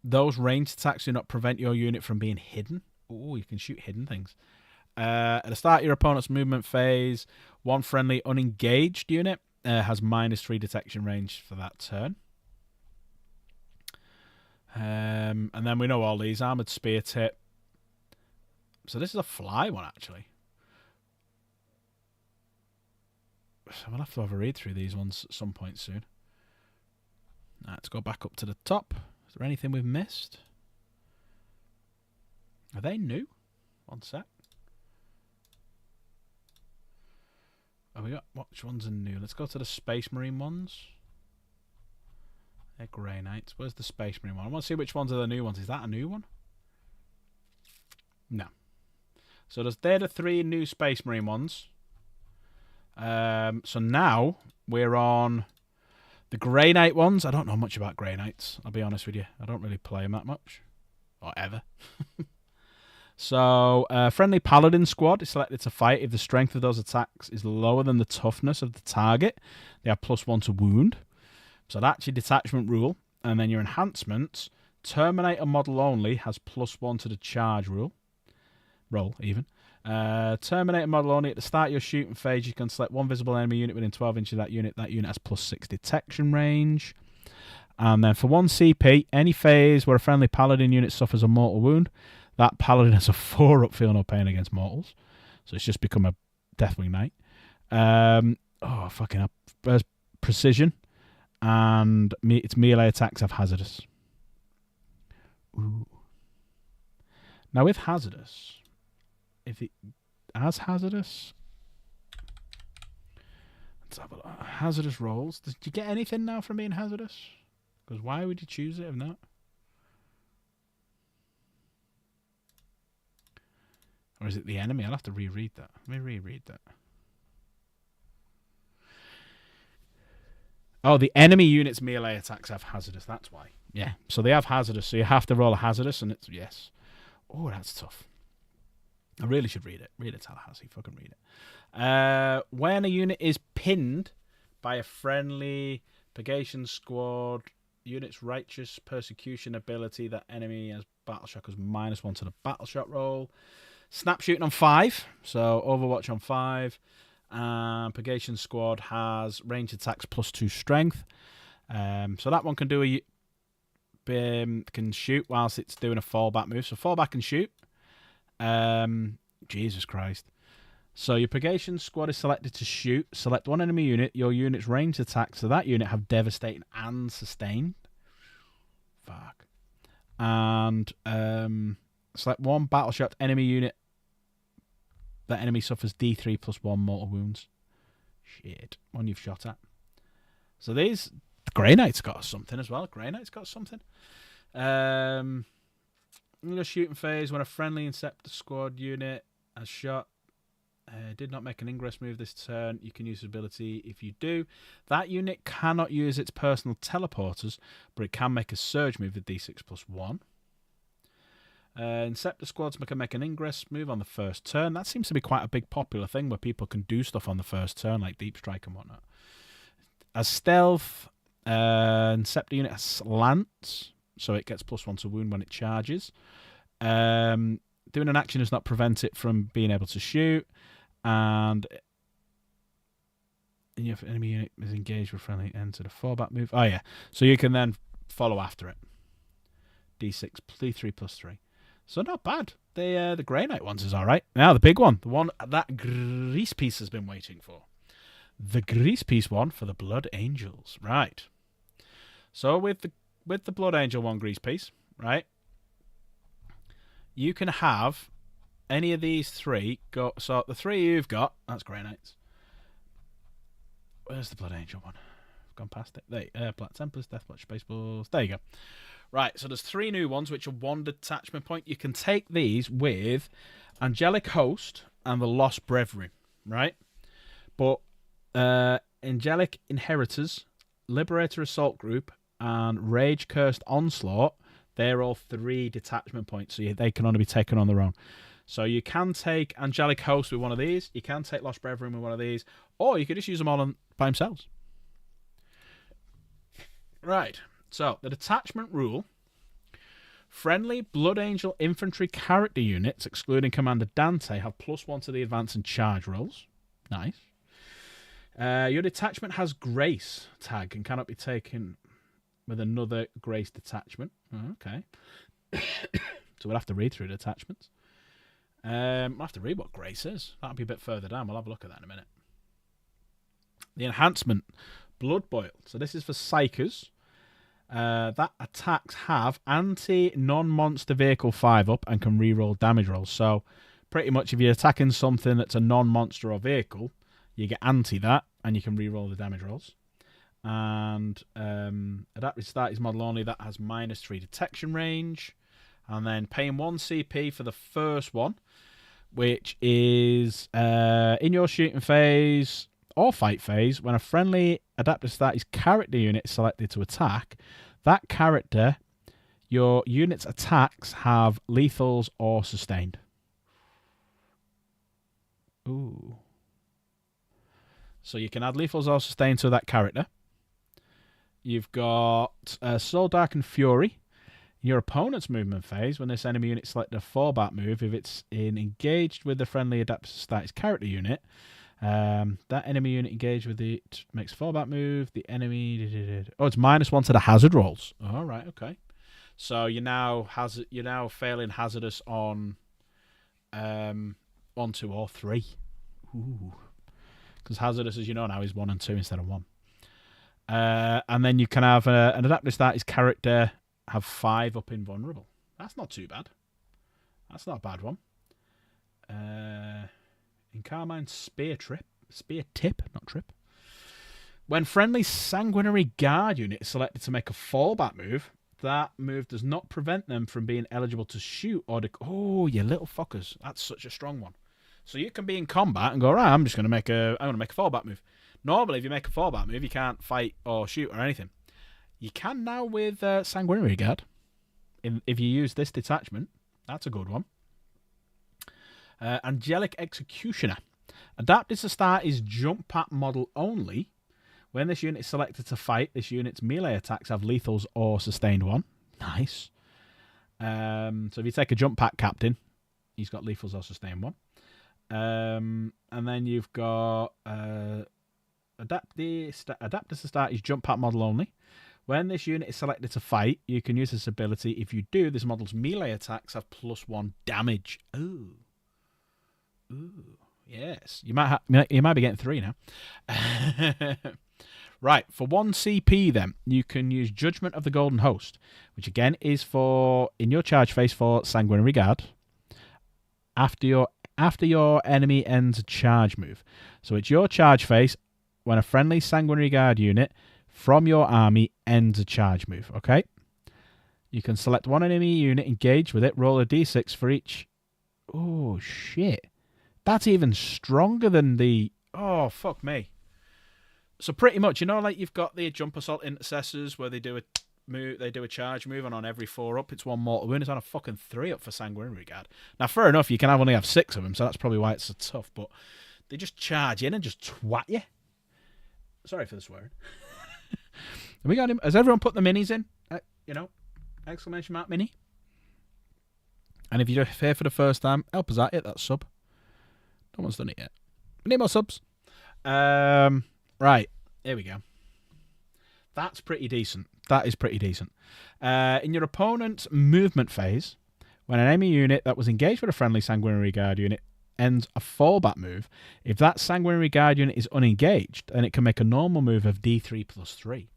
Those ranged attacks do not prevent your unit from being hidden. Ooh, you can shoot hidden things. At the start of your opponent's movement phase, one friendly unengaged unit has -3 detection range for that turn. And then we know all these. Armoured Spear Tip. So this is a fly one, actually. So we'll have to have a read through these ones at some point soon. Let's go back up to the top. Is there anything we've missed? Are they new? One sec. Oh, we got which ones are new? Let's go to the Space Marine ones. They're Grey Knights. Where's the Space Marine one? I want to see which ones are the new ones. Is that a new one? No. So they're the 3 new Space Marine ones. So now we're on the Grey Knight ones. I don't know much about Grey Knights, I'll be honest with you. I don't really play them that much. Or ever. So, friendly Paladin squad is selected to fight if the strength of those attacks is lower than the toughness of the target. They have +1 to wound. So that's your detachment rule. And then your enhancements. Terminator model only has +1 to the charge rule. Roll, even. Terminator model only. At the start of your shooting phase, you can select one visible enemy unit within 12 inches of that unit. That unit has +6 detection range. And then for 1 CP, any phase where a friendly Paladin unit suffers a mortal wound, that Paladin has a 4-up feel no pain against mortals. So it's just become a Deathwing Knight. Oh, fucking hell. There's precision. And its melee attacks have hazardous. Ooh. Now with hazardous, if it has hazardous, let's have a look. Hazardous rolls. Did you get anything now from being hazardous? Because why would you choose it if not? Or is it the enemy? I'll have to reread that. Let me reread that. Oh, the enemy unit's melee attacks have hazardous. That's why. Yeah. So they have hazardous. So you have to roll a hazardous, and it's yes. Oh, that's tough. I really should read it. Read it, Tallahassee. Fucking read it. When a unit is pinned by a friendly Purgation squad, unit's righteous persecution ability, that enemy has battle shock as -1 to the battle shock roll. Snap shooting on 5, so Overwatch on 5. Purgation squad has range attacks +2 strength. So that one can do can shoot whilst it's doing a fallback move. So fallback and shoot. Jesus Christ. So your Purgation squad is selected to shoot. Select one enemy unit. Your unit's range attacks to that unit have devastating and sustained. Fuck. And select one battle shot enemy unit. That enemy suffers D3 +1 mortal wounds. Shit. One you've shot at. So these Grey Knight's got something as well. Grey Knight's got something. In the shooting phase, when a friendly Inceptor squad unit has shot, did not make an ingress move this turn, you can use the ability. If you do, that unit cannot use its personal teleporters, but it can make a surge move with D6 +1. Inceptor squads can make an ingress move on the first turn. That seems to be quite a big popular thing where people can do stuff on the first turn, like Deep Strike and whatnot. As stealth, Inceptor unit has lance, so it gets +1 to wound when it charges. Doing an action does not prevent it from being able to shoot. And if an enemy unit is engaged with friendly, enter the fallback move. Oh, yeah. So you can then follow after it. D6, D3 +3. So not bad. The Grey Knight ones is all right. Now the big one. The one that Grease Piece has been waiting for. The Grease Piece one for the Blood Angels. Right. So with the Blood Angel one Grease Piece, right, you can have any of these 3 go. So the 3 you've got, that's Grey Knights. Where's the Blood Angel one? I've gone past it. There, Black Templars, Deathwatch, Spaceballs. There you go. Right, so there's 3 new ones, which are 1 detachment point. You can take these with Angelic Host and the Lost Brethren, right? But Angelic Inheritors, Liberator Assault Group, and Rage Cursed Onslaught, they're all 3 detachment points, so they can only be taken on their own. So you can take Angelic Host with one of these, you can take Lost Brethren with one of these, or you could just use them all by themselves. Right, so the detachment rule. Friendly Blood Angel infantry character units, excluding Commander Dante, have +1 to the advance and charge rolls. Nice. Your detachment has Grace tag and cannot be taken with another Grace detachment. Okay. So we'll have to read through the detachments. I'll have to read what Grace is. That'll be a bit further down. We'll have a look at that in a minute. The enhancement, Blood Boil. So this is for Psychers. That attacks have anti-non-monster vehicle 5-up and can reroll damage rolls. So pretty much if you're attacking something that's a non-monster or vehicle, you get anti that and you can reroll the damage rolls. And adapted stat is model only. That has -3 detection range. And then paying 1 CP for the first one, which is in your shooting phase or fight phase, when a friendly adaptive stat is character unit selected to attack, that character, your unit's attacks have lethals or sustained. Ooh. So you can add lethals or sustained to that character. You've got Soul Dark and Fury. In your opponent's movement phase, when this enemy unit selects a fallback move, if it's engaged with the friendly adaptive status character unit, that enemy unit engaged with it makes a fallback move. The enemy... Oh, it's -1 to the hazard rolls. All right, okay. So you're now failing hazardous on 1, 2, or 3. Ooh. Because hazardous, as you know now, is 1 and 2 instead of 1. And then you can have an adaptive status character have 5 up invulnerable. That's not too bad. That's not a bad one. In Carmine, Spear Tip, not Trip. When friendly Sanguinary Guard unit is selected to make a fallback move, that move does not prevent them from being eligible to shoot or... Oh, you little fuckers. That's such a strong one. So you can be in combat and go, right, I'm going to make a fallback move. Normally, if you make a fallback move, you can't fight or shoot or anything. You can now with Sanguinary Guard. If you use this detachment, that's a good one. Angelic Executioner. Adapted to start is jump pat model only. When this unit is selected to fight, this unit's melee attacks have lethals or sustained 1. Nice. So if you take a jump pat captain, he's got lethals or sustained 1. And then you've got adapted to start is jump pat model only. When this unit is selected to fight, you can use this ability. If you do, this model's melee attacks have +1 damage. Ooh. Yes. You might be getting 3 now. Right. For 1 CP, then you can use Judgment of the Golden Host, which again is for in your charge phase for Sanguinary Guard. After your enemy ends a charge move, so it's your charge phase when a friendly Sanguinary Guard unit from your army ends a charge move, okay? You can select 1 enemy unit, engage with it, roll a d6 for each... Oh, shit. That's even stronger than the... Oh, fuck me. So pretty much, like you've got the Jump Assault Intercessors where they do a charge move, and on every 4 up, it's 1 mortal wound. It's on a fucking 3 up for Sanguinary Guard. Now, fair enough, you can only have 6 of them, so that's probably why it's so tough, but they just charge in and just twat you. Sorry for the swearing. Have we got him? Has everyone put the minis in? Exclamation mark mini. And if you're here for the first time, help us out. Hit that sub. No one's done it yet. We need more subs. Right. Here we go. That's pretty decent. That is pretty decent. In your opponent's movement phase, when an enemy unit that was engaged with a friendly Sanguinary Guard unit ends a fallback move, if that Sanguinary Guard unit is unengaged, then it can make a normal move of D3 + 3.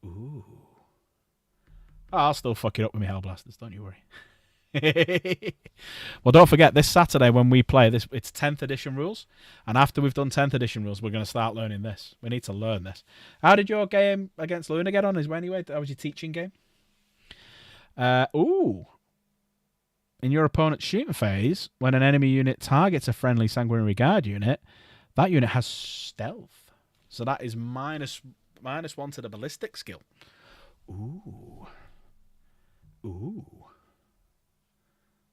Ooh. Oh, I'll still fuck it up with my Hellblasters, don't you worry. Well, don't forget, this Saturday when we play, it's 10th edition rules, and after we've done 10th edition rules, we're going to start learning this. We need to learn this. How did your game against Luna get on? Anyway, that was your teaching game? Ooh. In your opponent's shooting phase, when an enemy unit targets a friendly Sanguinary Guard unit, that unit has stealth. So that is -1 to the ballistic skill. Ooh.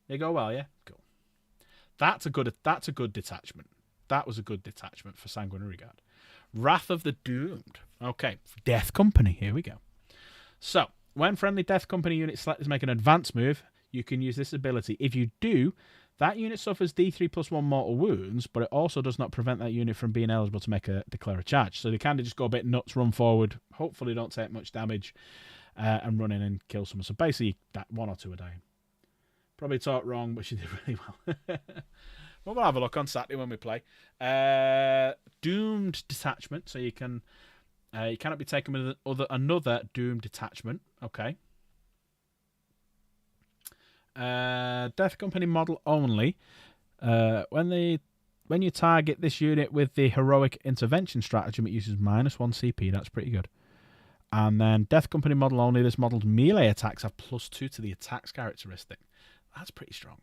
They go well, yeah? Cool. That's a good detachment. That was a good detachment for Sanguinary Guard. Wrath of the Doomed. Okay, Death Company. Here we go. So, when friendly Death Company unit selectors make an advance move, you can use this ability. If you do, that unit suffers D3 + 1 mortal wounds, but it also does not prevent that unit from being eligible to declare a charge. So they kind of just go a bit nuts, run forward, hopefully don't take much damage, and run in and kill someone. So basically, that 1 or 2 are dying. Probably taught wrong, but she did really well. Well, we'll have a look on Saturday when we play. Doomed detachment, so you cannot be taken with another doomed detachment. Okay. Death Company model only. When you target this unit with the heroic intervention stratagem, it uses -1 CP. That's pretty good. And then Death Company model only. This model's melee attacks have +2 to the attacks characteristic. That's pretty strong.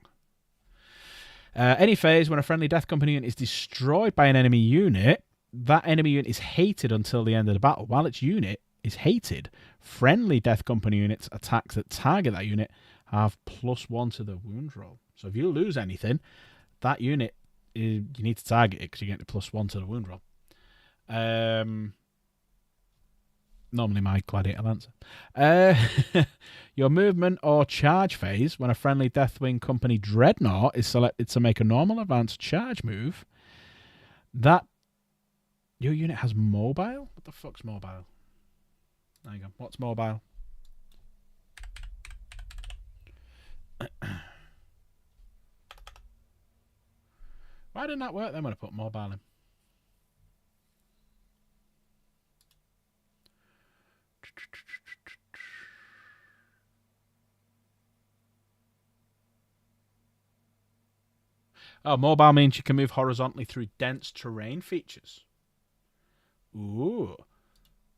Any phase when a friendly Death Company unit is destroyed by an enemy unit, that enemy unit is hated until the end of the battle. While its unit is hated, friendly Death Company units attacks that target that unit have +1 to the wound roll. So if you lose anything, that unit, you need to target it because you get the +1 to the wound roll. Normally my gladiator lancer. Your movement or charge phase, when a friendly Deathwing Company Dreadnought is selected to make a normal advanced charge move, that your unit has mobile? What the fuck's mobile? There you go. What's mobile? Why didn't that work then when I put mobile in? Oh, mobile means you can move horizontally through dense terrain features. Ooh.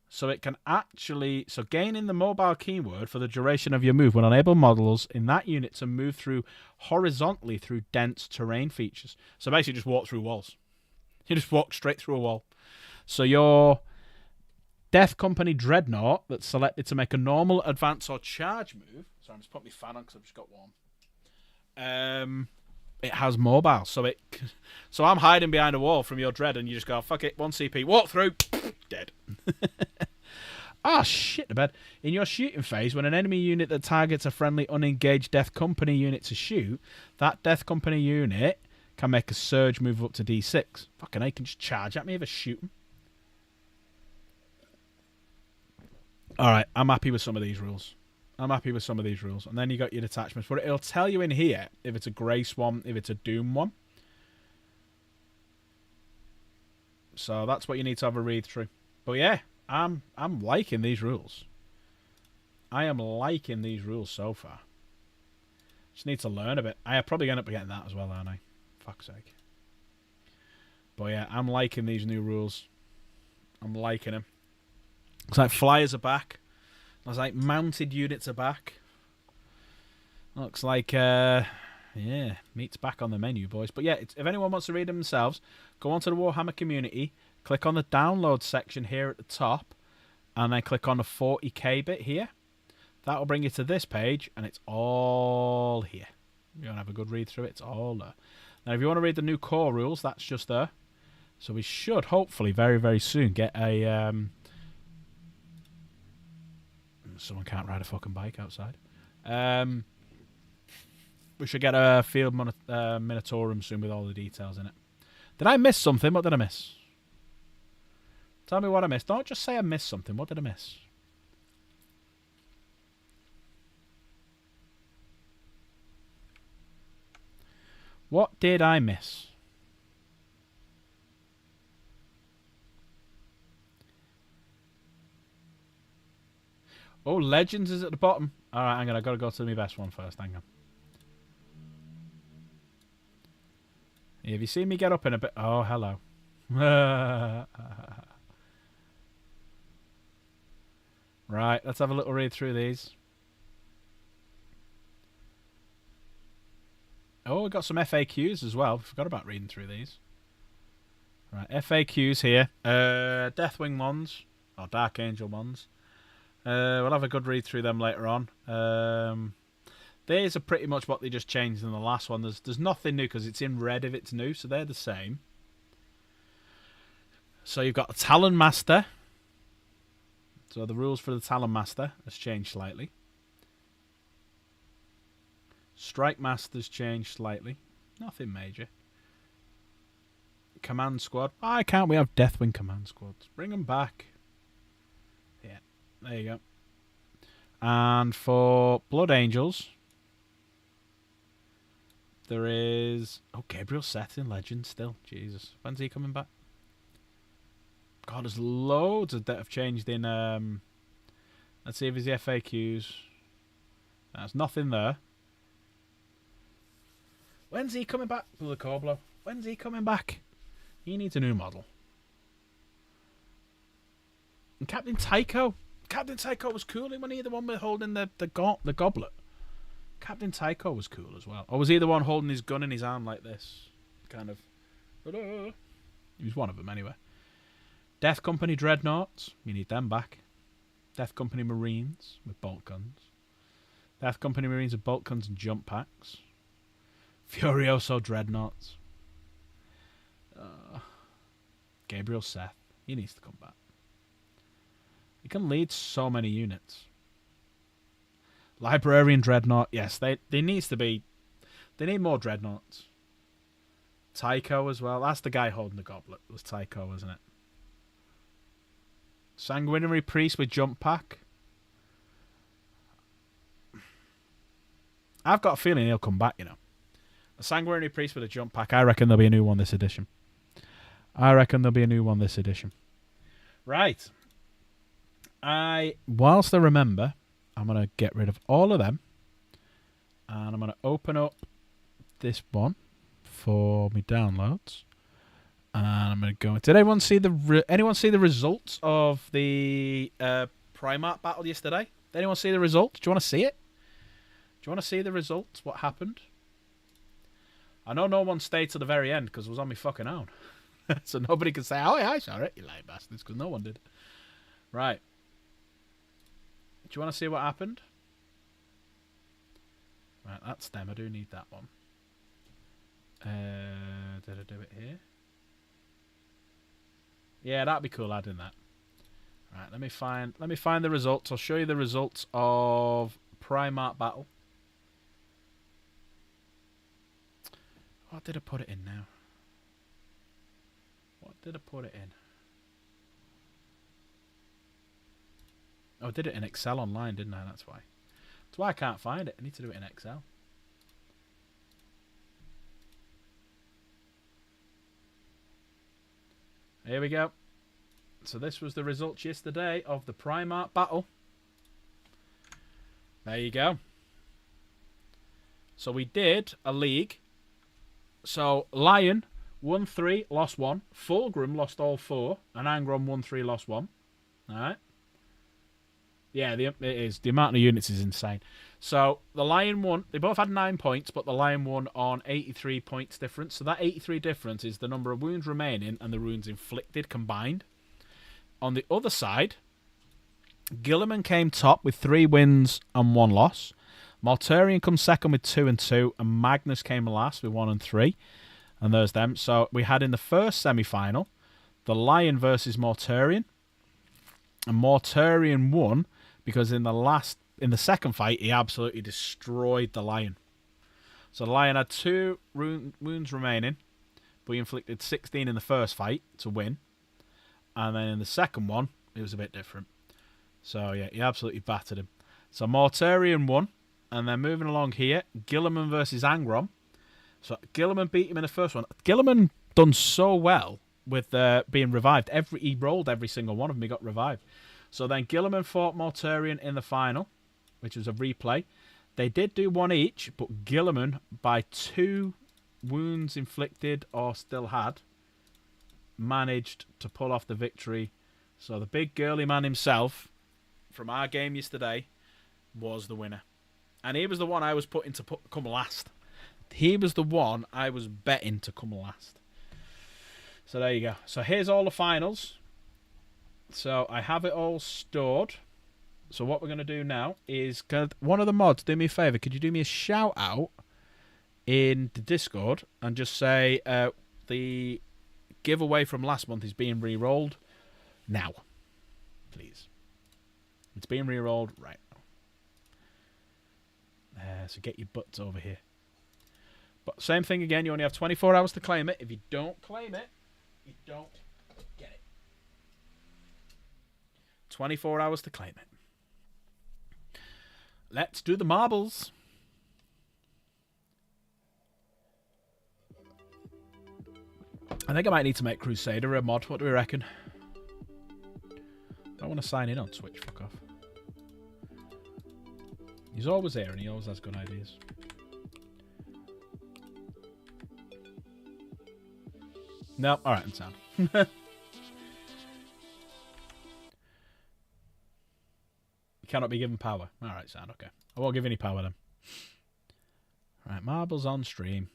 So it can actually... So gaining the mobile keyword for the duration of your move will enable models in that unit to move through horizontally through dense terrain features. So basically just walk through walls. You just walk straight through a wall. So your Death Company Dreadnought that's selected to make a normal, advance, or charge move... Sorry, I'm just putting my fan on because I've just got warm. It has mobile, so I'm hiding behind a wall from your dread, and you just go, fuck it, 1 CP, walk through, dead. Ah, shit the bed. In your shooting phase, when an enemy unit that targets a friendly unengaged Death Company unit to shoot, that Death Company unit can make a surge move up to D6. Fucking hell, can just charge at me if I shoot him. Alright, I'm happy with some of these rules. And then you got your detachments. But it'll tell you in here if it's a Grace one, if it's a Doom one. So that's what you need to have a read through. But yeah, I'm liking these rules. I am liking these rules so far. Just need to learn a bit. I probably end up getting that as well, aren't I? Fuck's sake. But yeah, I'm liking these new rules. I'm liking them. Looks like flyers are back. Looks like mounted units are back. Looks like, yeah, meat's back on the menu, boys. But yeah, if anyone wants to read them themselves, go onto the Warhammer community, click on the download section here at the top, and then click on the 40k bit here. That'll bring you to this page, and it's all here. If you want to have a good read through it, it's all there. Now, if you want to read the new core rules, that's just there. So we should, hopefully, very, very soon get a... Someone can't ride a fucking bike outside. We should get a field Minotaurum soon with all the details in it. Did I miss something? What did I miss? Tell me what I missed. Don't just say I missed something. What did I miss? What did I miss? Oh, Legends is at the bottom. Alright, hang on. I've got to go to my best one first. Hang on. Yeah, have you seen me get up in a bit? Oh, hello. Right, let's have a little read through these. Oh, we got some FAQs as well. Forgot about reading through these. Right, FAQs here. Deathwing ones. Or Dark Angel ones. We'll have a good read through them later on. These are pretty much what they just changed in the last one. There's nothing new because it's in red if it's new, so they're the same. So you've got a Talon Master. So the rules for the Talon Master has changed slightly. Strike Master's changed slightly. Nothing major. Command Squad. Why can't we have Deathwing Command Squads? Bring them back. Yeah, there you go. And for Blood Angels, There is... Oh, Gabriel Seth in Legend still. Jesus. When's he coming back? God, there's loads that have changed in... Let's see if there's the FAQs. There's nothing there. When's he coming back? Blue Corblow. When's he coming back? He needs a new model. And Captain Tycho. Captain Tycho was cool. Wasn't he the one with holding the goblet? Captain Tycho was cool as well. Or was he the one holding his gun in his arm like this? Kind of. He was one of them anyway. Death Company Dreadnoughts. You need them back. Death Company Marines with bolt guns. Death Company Marines with bolt guns and jump packs. Furioso Dreadnoughts. Gabriel Seth. He needs to come back. He can lead so many units. Librarian Dreadnought. Yes, they needs to be... They need more Dreadnoughts. Tycho as well. That's the guy holding the goblet. It was Tycho, wasn't it? Sanguinary Priest with jump pack. I've got a feeling he'll come back, you know. A Sanguinary Priest with a jump pack. I reckon there'll be a new one this edition. Right. Whilst I remember, I'm going to get rid of all of them. And I'm going to open up this one for me downloads. And I'm going to go... Did anyone see the results of the Primarch battle yesterday? Did anyone see the results? Do you want to see it? Do you want to see the results? What happened? I know no one stayed to the very end because it was on my fucking own. So nobody could say, oh yeah, I saw it, you lying bastards, because no one did. Right. Do you want to see what happened? Right, that's them. I do need that one. Did I do it here? Yeah, that'd be cool adding that. Right, let me find the results. I'll show you the results of Primarch battle. What did I put it in now? What did I put it in? Oh, I did it in Excel online, didn't I? That's why. That's why I can't find it. I need to do it in Excel. Here we go. So this was the results yesterday of the Primarch battle. There you go. So we did a league. So Lion won 3, lost 1. Fulgrim lost all 4. And Angron won 3, lost 1. Alright. Yeah, it is. The amount of units is insane. So the Lion won. They both had 9 points, but the Lion won on 83 points difference. So that 83 difference is the number of wounds remaining and the wounds inflicted combined. On the other side, Gilliman came top with 3 wins and 1 loss. Mortarion comes second with 2 and 2, and Magnus came last with 1 and 3. And there's them. So we had in the first semi-final the Lion versus Mortarion, and Mortarion won because in the second fight he absolutely destroyed the Lion. So the Lion had 2 wounds remaining, but he inflicted 16 in the first fight to win, and then in the second one it was a bit different. So yeah, he absolutely battered him. So Mortarion won. And then moving along here, Gilliman versus Angron. So Gilliman beat him in the first one. Gilliman done so well with being revived. He rolled every single one of them. He got revived. So then Gilliman fought Mortarion in the final, which was a replay. They did do 1 each, but Gilliman, by 2 wounds inflicted or still had, managed to pull off the victory. So the big girly man himself, from our game yesterday, was the winner. And he was the one I was putting to come last. He was the one I was betting to come last. So there you go. So here's all the finals. So I have it all stored. So what we're going to do now is... one of the mods, do me a favour. Could you do me a shout out in the Discord and just say the giveaway from last month is being re-rolled now. Please. It's being re-rolled right now. So get your butts over here. But same thing again, you only have 24 hours to claim it. If you don't claim it, you don't get it. 24 hours to claim it. Let's do the marbles. I think I might need to make Crusader a mod. What do we reckon? I don't want to sign in on Twitch. Fuck off. He's always here and he always has good ideas. No, alright, I'm sound. You cannot be given power. Alright, sound, okay. I won't give any power then. Right, marbles on stream.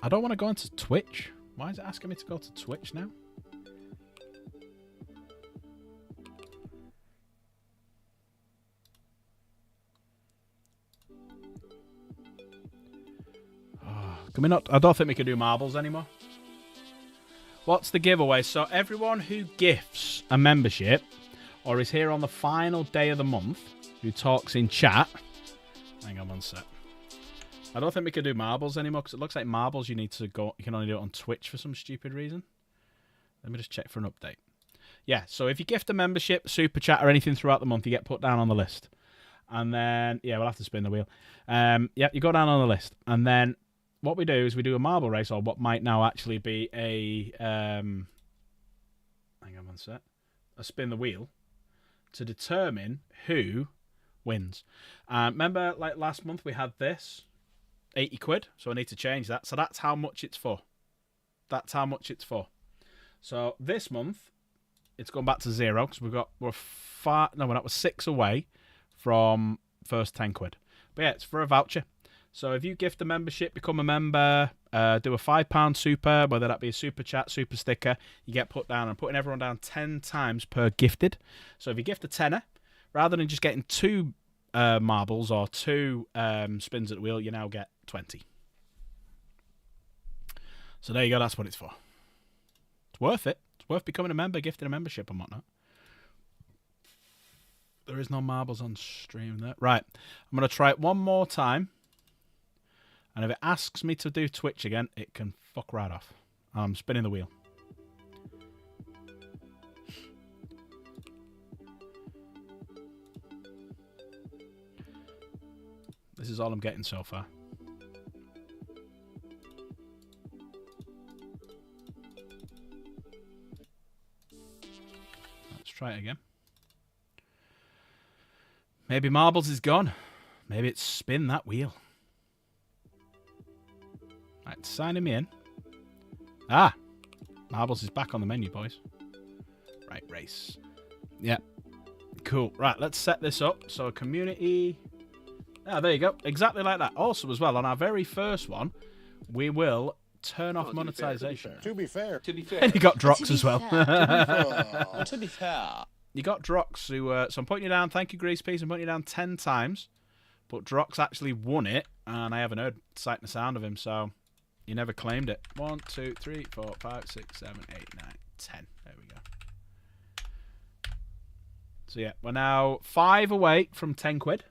I don't want to go into Twitch. Why is it asking me to go to Twitch now? Can we not? I don't think we can do marbles anymore. What's the giveaway? So everyone who gifts a membership or is here on the final day of the month who talks in chat. Hang on one sec. I don't think we can do marbles anymore because it looks like marbles you need to go. You can only do it on Twitch for some stupid reason. Let me just check for an update. Yeah, so if you gift a membership, super chat, or anything throughout the month, you get put down on the list. And then, yeah, we'll have to spin the wheel. Yeah, you go down on the list. And then what we do is we do a marble race, or what might now actually be a hang on one sec, a spin the wheel to determine who wins. Remember, like last month we had this 80 quid, so I need to change that. So that's how much it's for. That's how much it's for. So this month it's gone back to 0 because we're 6 away from first 10 quid. But yeah, it's for a voucher. So if you gift a membership, become a member, do a £5 super, whether that be a super chat, super sticker, you get put down. I'm putting everyone down 10 times per gifted. So if you gift a tenner, rather than just getting 2 marbles or 2 spins at the wheel, you now get 20. So there you go, that's what it's for. It's worth it. It's worth becoming a member, gifting a membership and whatnot. There is no marbles on stream there. Right, I'm going to try it one more time. And if it asks me to do Twitch again, it can fuck right off. I'm spinning the wheel. This is all I'm getting so far. Let's try it again. Maybe marbles is gone. Maybe it's spin that wheel. Right, signing me in. Ah! Marbles is back on the menu, boys. Right, race. Yeah. Cool. Right, let's set this up. So, community. Ah, there you go. Exactly like that. Also, as well, on our very first one, we will turn off monetization. To be fair. And you got Drox as well. To be fair. You got Drox, who, so I'm putting you down. Thank you, Grease Piece. I'm putting you down 10 times. But Drox actually won it, and I haven't heard sight and the sound of him, so he never claimed it. 1, 2, 3, 4, 5, 6, 7, 8, 9, 10. There we go. So yeah, we're now 5 away from 10 quid.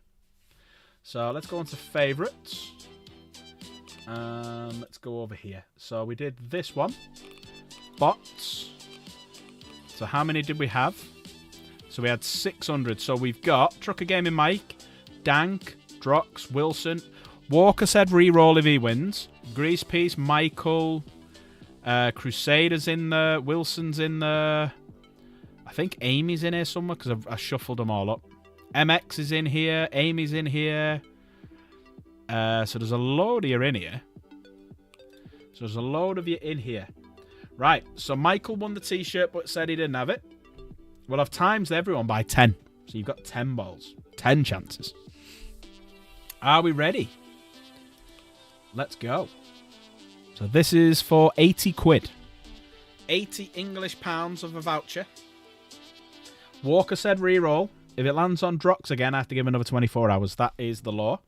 So let's go on to favourites. Let's go over here. So we did this one. Bots. So how many did we have? So we had 600. So we've got Trucker Gaming Mike, Dank, Drox, Wilson. Walker said reroll if he wins. Grease Piece, Michael, Crusader's in there. Wilson's in there. I think Amy's in here somewhere because I shuffled them all up. MX is in here. Amy's in here. So there's a load of you in here. So there's a load of you in here. Right, so Michael won the t-shirt but said he didn't have it. Well, I've times everyone by 10. So you've got 10 balls. 10 chances. Are we ready? Let's go. So this is for 80 quid. 80 English pounds of a voucher. Walker said reroll. If it lands on Drox again, I have to give him another 24 hours. That is the law.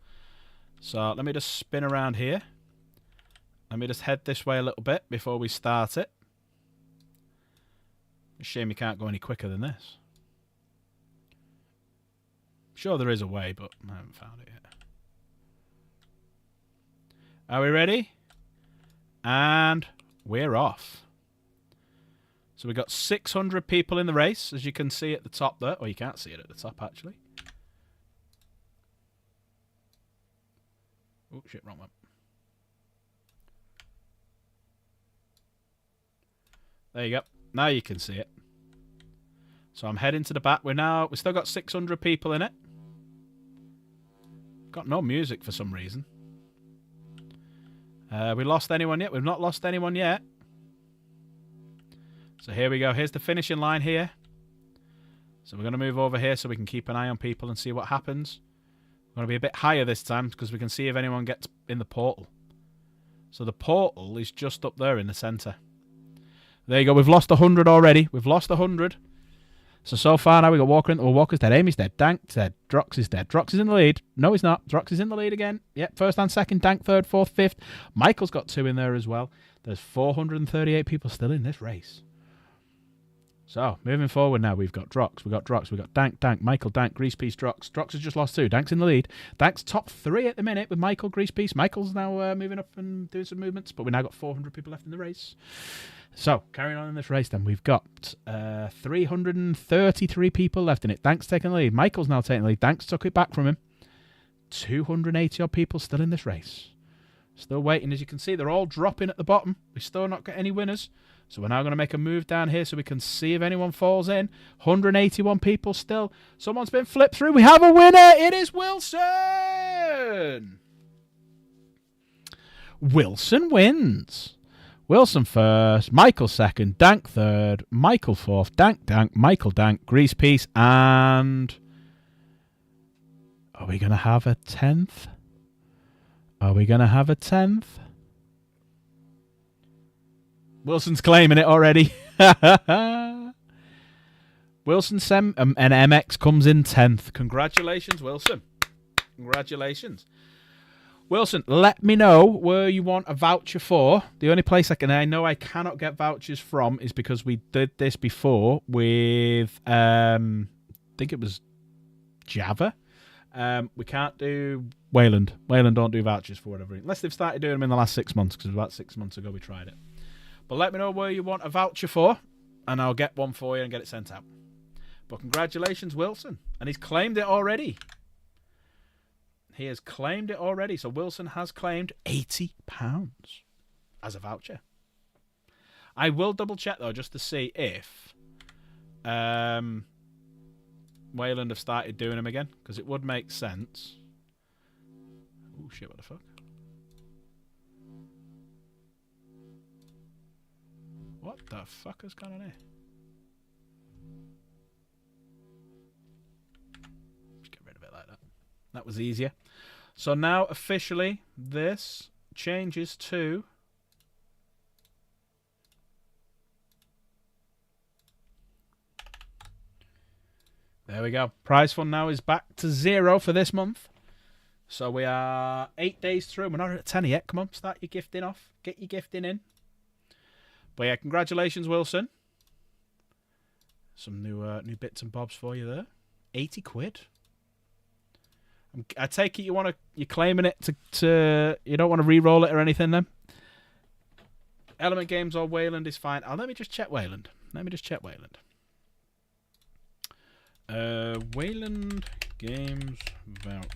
So let me just spin around here. Let me just head this way a little bit before we start it. Shame you can't go any quicker than this. Sure there is a way, but I haven't found it yet. Are we ready? And we're off. So we've got 600 people in the race, as you can see at the top there. Or you can't see it at the top, actually. Oh, shit, wrong one. There you go. Now you can see it. So I'm heading to the back. We've still got 600 people in it. Got no music for some reason. We lost anyone yet? We've not lost anyone yet. So here we go. Here's the finishing line here. So we're going to move over here so we can keep an eye on people and see what happens. We're going to be a bit higher this time because we can see if anyone gets in the portal. So the portal is just up there in the centre. There you go. We've lost 100 already. We've lost 100. So far now we got Walker in. Well, Walker's dead. Amy's dead. Dank's dead. Drox is dead. Drox is in the lead. No, he's not. Drox is in the lead again. Yep, first and second. Dank third, fourth, fifth. Michael's got 2 in there as well. There's 438 people still in this race. So, moving forward now, we've got Drox, we've got Dank, Michael, Dank, Greasepiece, Drox. Drox has just lost 2. Dank's in the lead. Dank's top 3 at the minute with Michael, Greasepiece. Michael's now moving up and doing some movements, but we've now got 400 people left in the race. So, carrying on in this race then, we've got 333 people left in it. Dank's taking the lead. Michael's now taking the lead. Dank's took it back from him. 280-odd people still in this race. Still waiting. As you can see, they're all dropping at the bottom. We've still not got any winners. So we're now going to make a move down here so we can see if anyone falls in. 181 people still. Someone's been flipped through. We have a winner. It is Wilson. Wilson wins. Wilson first. Michael second. Dank third. Michael fourth. Dank, Michael, Dank, Greasepiece. And are we going to have a 10th? Are we going to have a 10th? Wilson's claiming it already. Wilson and MX comes in 10th. Congratulations, Wilson. Congratulations. Wilson, let me know where you want a voucher for. The only place I know I cannot get vouchers from is because we did this before with, I think it was Java. We can't do Wayland. Wayland don't do vouchers for whatever reason. Unless they've started doing them in the last 6 months, because about 6 months ago we tried it. But let me know where you want a voucher for, and I'll get one for you and get it sent out. But congratulations, Wilson. And he's claimed it already. He has claimed it already. So Wilson has claimed £80 as a voucher. I will double check, though, just to see if Wayland have started doing them again, because it would make sense. Oh, shit, what the fuck? What the fuck has gone on here? Just get rid of it like that. That was easier. So now, officially, this changes to... There we go. Prize fund now is back to 0 for this month. So we are 8 days through. We're not at 10 yet. Come on, start your gifting off. Get your gifting in. But yeah, congratulations, Wilson. Some new bits and bobs for you there. 80 quid. I take it you're claiming it to you don't want to re-roll it or anything then? Element Games or Wayland is fine. Let me just check Wayland. Wayland Games vouchers.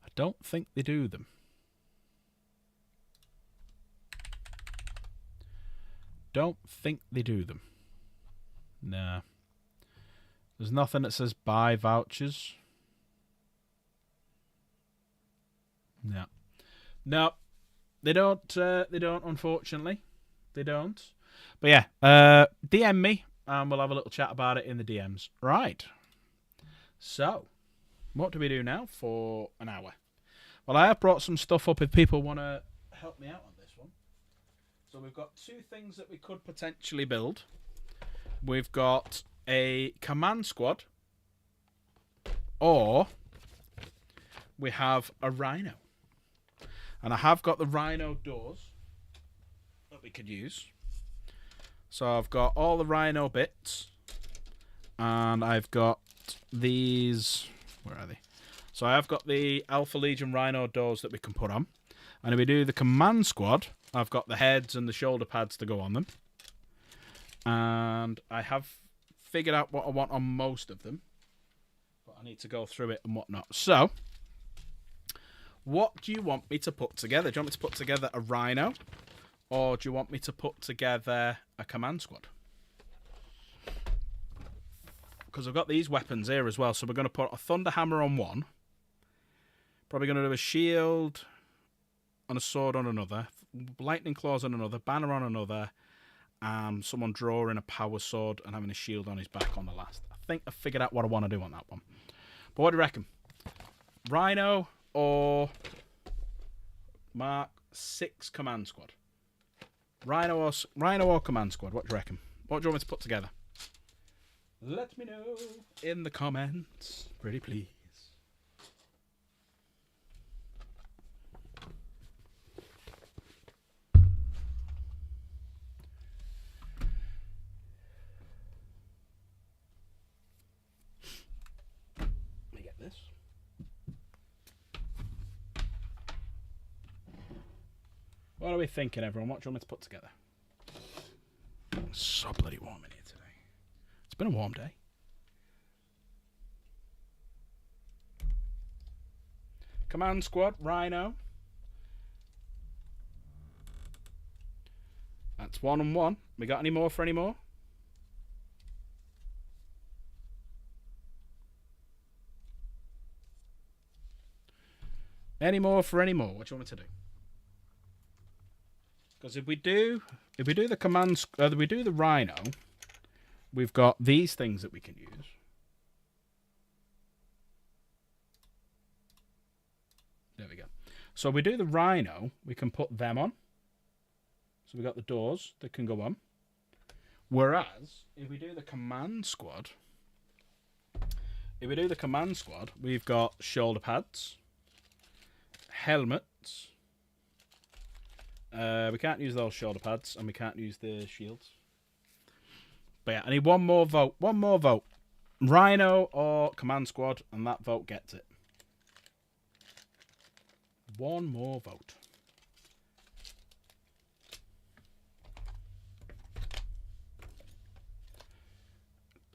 I don't think they do them. Nah. There's nothing that says buy vouchers. No. No. They don't, unfortunately. They don't. But yeah, DM me and we'll have a little chat about it in the DMs. Right. So, what do we do now for an hour? Well, I have brought some stuff up if people want to help me out on this one. So we've got 2 things that we could potentially build. We've got a command squad, or we have a rhino. And I have got the rhino doors that we could use. So I've got all the rhino bits, and I've got these. Where are they? So I have got the Alpha Legion rhino doors that we can put on. And if we do the command squad, I've got the heads and the shoulder pads to go on them. And I have figured out what I want on most of them. But I need to go through it and whatnot. So, What do you want me to put together? Do you want me to put together a rhino? Or do you want me to put together a command squad? Because I've got these weapons here as well. So we're going to put a thunder hammer on one. Probably going to do a shield and a sword on another. Lightning claws on another. Banner on another. Someone drawing a power sword and having a shield on his back on the last. I think I figured out what I want to do on that one. But what do you reckon? Rhino or Mark 6 command squad? Rhino or command squad? What do you reckon? What do you want me to put together? Let me know in the comments. Pretty please. Let me get this. What are we thinking, everyone? What do you want me to put together? It's so bloody warm in here today. It's been a warm day. Command squad, Rhino. That's 1 and 1. We got any more for any more? Any more for any more? What do you want me to do? Because if we do the command, we do the Rhino, we've got these things that we can use. There we go. So we do the Rhino, we can put them on. So we've got the doors that can go on. Whereas if we do the command squad, we've got shoulder pads, helmets. We can't use those shoulder pads, and we can't use the shields. But yeah, I need one more vote. One more vote. Rhino or command squad, and that vote gets it. One more vote.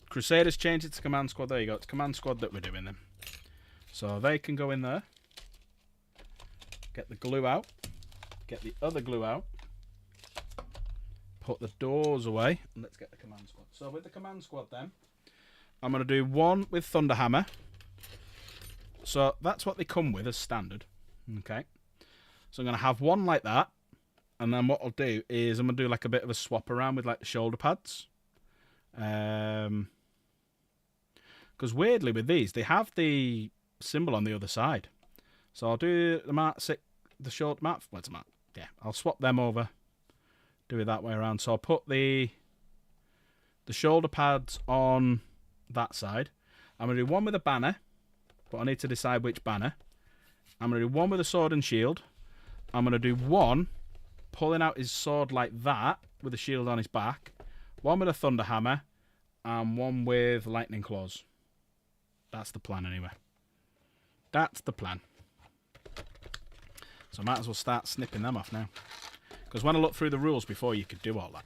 Crusaders changed it to command squad. There you go. It's command squad that we're doing then. So they can go in there. Get the glue out. Get the other glue out. Put the doors away. And let's get the command squad. So with the command squad then, I'm going to do one with Thunderhammer. So that's what they come with as standard. Okay. So I'm going to have one like that. And then what I'll do is I'm going to do like a bit of a swap around with like the shoulder pads. Because weirdly with these, they have the symbol on the other side. So I'll do the Mark 6, the short map. Where's the map? Yeah, I'll swap them over. Do it that way around. So I'll put the shoulder pads on that side. I'm going to do one with a banner, but I need to decide which banner. I'm going to do one with a sword and shield. I'm going to do one pulling out his sword like that with a shield on his back. One with a thunder hammer, and one with lightning claws. That's the plan anyway. That's the plan. So I might as well start snipping them off now. Because when I looked through the rules before, you could do all that.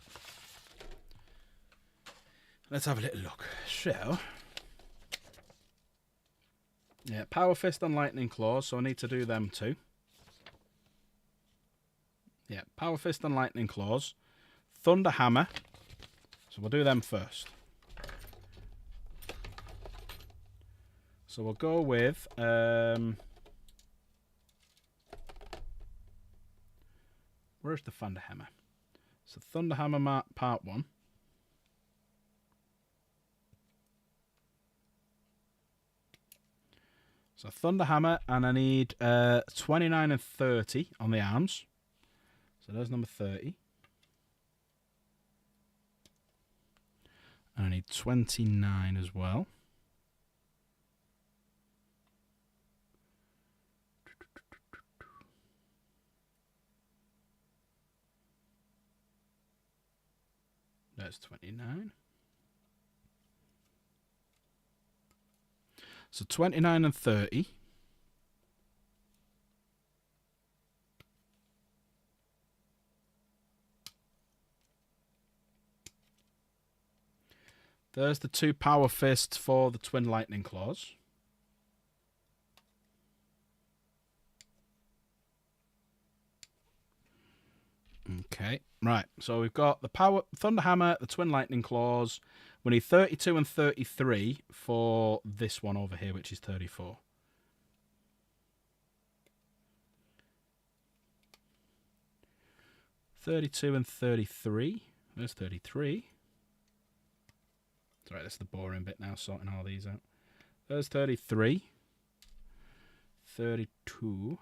Let's have a little look. So, yeah, Power Fist and Lightning Claws, so I need to do them too. Yeah, Power Fist and Lightning Claws. Thunder Hammer. So we'll do them first. So we'll go with... where's the Thunder Hammer? So Thunder Hammer Part 1. So Thunder Hammer, and I need 29 and 30 on the arms. So there's number 30. And I need 29 as well. That's 29. So 29 and 30. There's the 2 Power Fists for the Twin Lightning Claws. Okay, right. So we've got the Power Thunder Hammer, the Twin Lightning Claws. We need 32 and 33 for this one over here, which is 34. $32 and 33. There's 33. Sorry, that's the boring bit now, sorting all these out. There's 33. 32.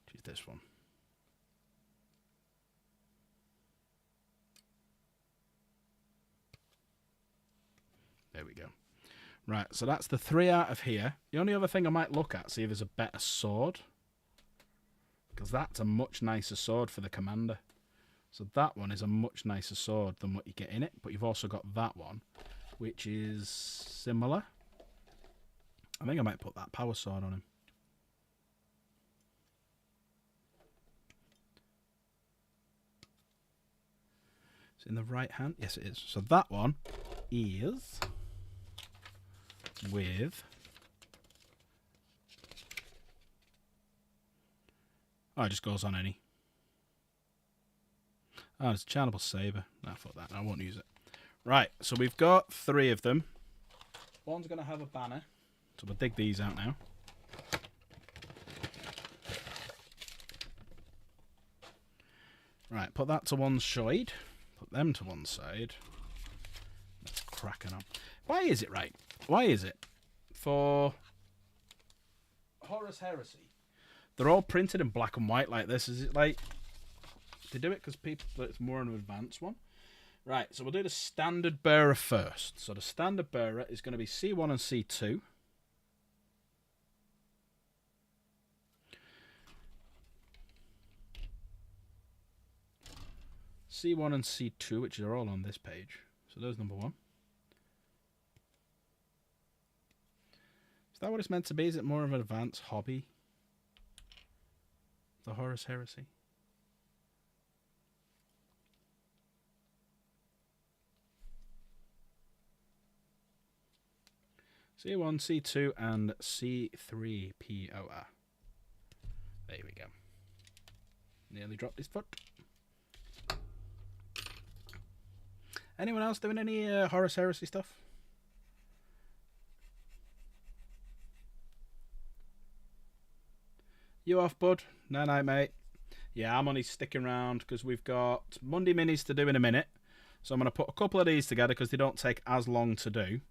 Which is this one. There we go. Right, so that's the 3 out of here. The only other thing I might look at, see if there's a better sword. Because that's a much nicer sword for the commander. So that one is a much nicer sword than what you get in it. But you've also got that one, which is similar. I think I might put that power sword on him. It's in the right hand. Yes, it is. So that one is with... Oh, it just goes on any. Oh, it's a channelable saber. No, I thought that. I won't use it. Right, so we've got 3 of them. One's going to have a banner. So we'll dig these out now. Right, put that to one side. Put them to one side. That's cracking on. Why is it right? Why is it? For Horus Heresy, they're all printed in black and white like this. Is it like... They do it because people... It's more an advanced one. Right, so we'll do the standard bearer first. So the standard bearer is going to be C1 and C2. C1 and C2, which are all on this page. So there's number 1. Is that what it's meant to be? Is it more of an advanced hobby? The Horus Heresy? C1, C2, and C3 POR. There we go. Nearly dropped his foot. Anyone else doing any Horus Heresy stuff? You off, bud? Night, mate. Yeah, I'm only sticking around because we've got Monday minis to do in a minute. So I'm going to put a couple of these together because they don't take as long to do.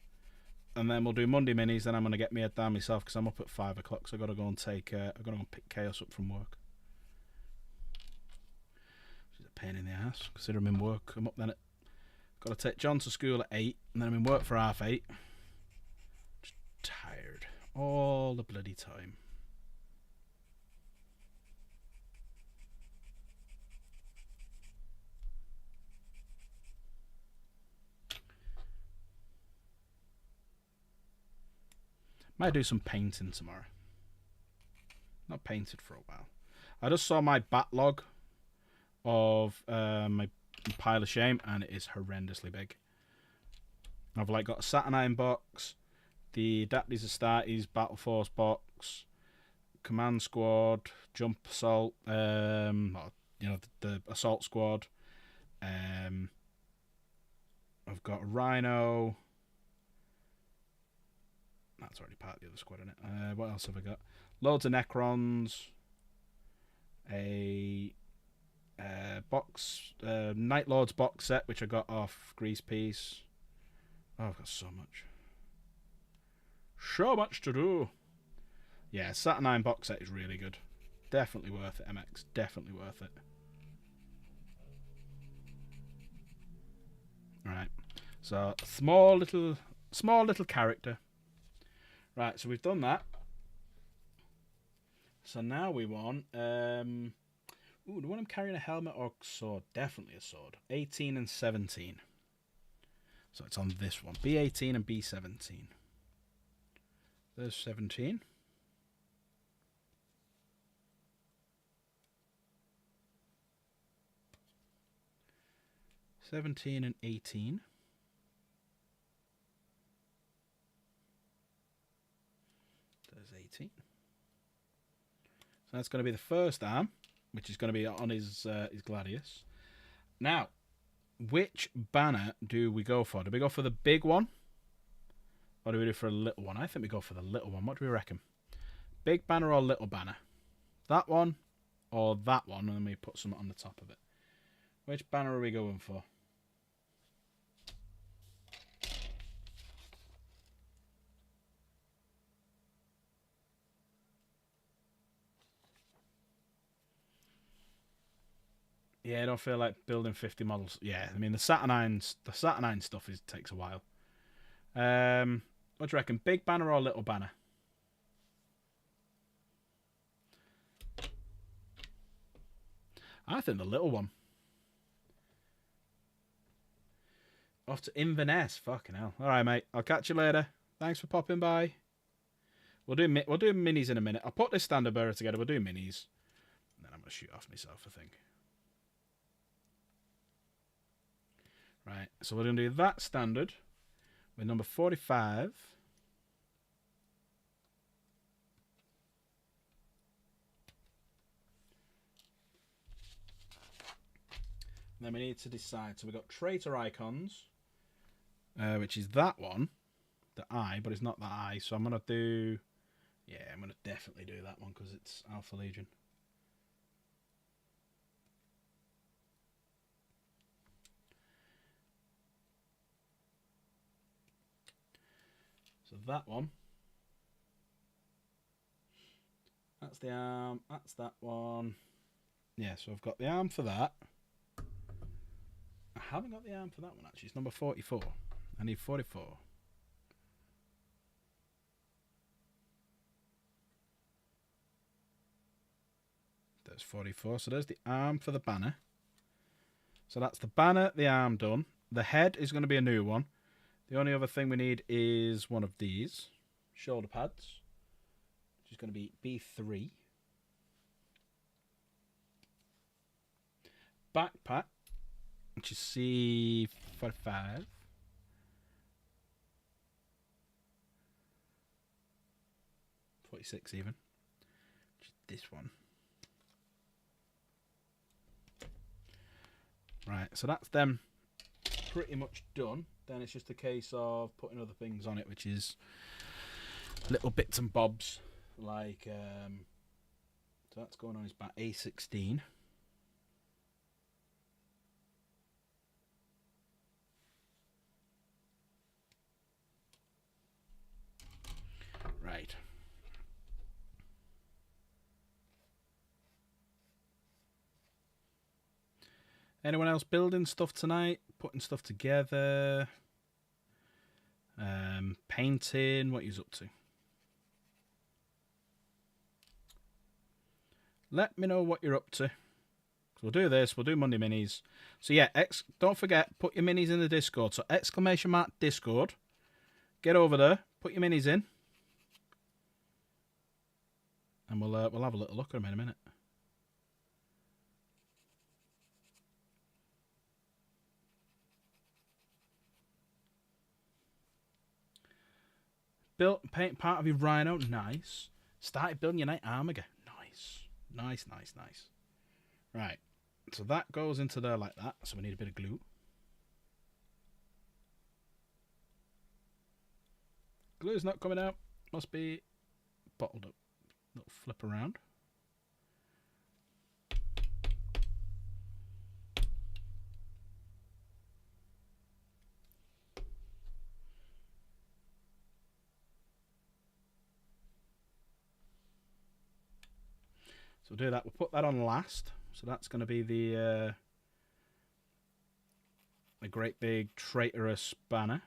And then we'll do Monday minis. Then I'm going to get my head down myself because I'm up at 5 o'clock. So I've got to go and take. I've got to go and pick Chaos up from work. Which is a pain in the ass. Consider I'm in work. I'm up then at. Got to take John to school at 8, and then I'm in work for 8:30. Just tired all the bloody time. Might do some painting tomorrow. Not painted for a while. I just saw my backlog of my pile of shame, and it is horrendously big. I've like got a Saturnine box, the Adapties Astartes Battle Force box, Command Squad, Jump Assault, the Assault Squad. I've got a Rhino. That's already part of the other squad, isn't it? What else have I got? Loads of Necrons. A box, Night Lord's box set, which I got off Grease Piece. Oh, I've got so much. So much to do. Yeah, Saturnine box set is really good. Definitely worth it, MX. Definitely worth it. Right. So, small little character. Right, so we've done that. So now we want... do I want him carrying a helmet or sword? Definitely a sword. 18 and 17. So it's on this one. B18 and B17. There's 17. 17 and 18. that's going to be the first arm, which is going to be on his gladius. Now, which banner do we go for? Do we go for the big one? Or do we do for a little one? I think we go for the little one. What do we reckon? Big banner or little banner? That one or that one? And then we put something on the top of it. Which banner are we going for? Yeah, I don't feel like building 50 models. Yeah, I mean the Saturnine stuff takes a while. What do you reckon? Big banner or little banner? I think the little one. Off to Inverness. Fucking hell. All right, mate. I'll catch you later. Thanks for popping by. We'll do minis in a minute. I'll put this standard bearer together. We'll do minis. And then I'm going to shoot off myself, I think. Right. So we're going to do that standard with number 45. And then we need to decide. So we've got traitor icons, which is that one, the eye, but it's not the eye. So I'm going to do, yeah, I'm going to definitely do that one because it's Alpha Legion. So that one. That's the arm. That's that one. Yeah, so I've got the arm for that. I haven't got the arm for that one, actually. It's number 44. I need 44. There's 44. So there's the arm for the banner. So that's the banner, the arm done. The head is going to be a new one. The only other thing we need is one of these. Shoulder pads. Which is going to be B3. Backpack. Which is C45. .46 even. Which is this one. Right, so that's them pretty much done. Then it's just a case of putting other things on it, which is little bits and bobs. Like, so that's going on his back A16. Right. Anyone else building stuff tonight? Putting stuff together? Painting? What are you up to? Let me know what you're up to. We'll do this. We'll do Monday minis. So yeah, don't forget, put your minis in the Discord. So ! Discord. Get over there. Put your minis in. And we'll have a little look at them in a minute. Built paint part of your rhino. Nice. Started building your knight armor. Nice. Nice, nice, nice. Right. So that goes into there like that. So we need a bit of glue. Glue's not coming out. Must be bottled up. Little flip around. So we'll do that. We'll put that on last. So that's going to be the great big traitorous banner.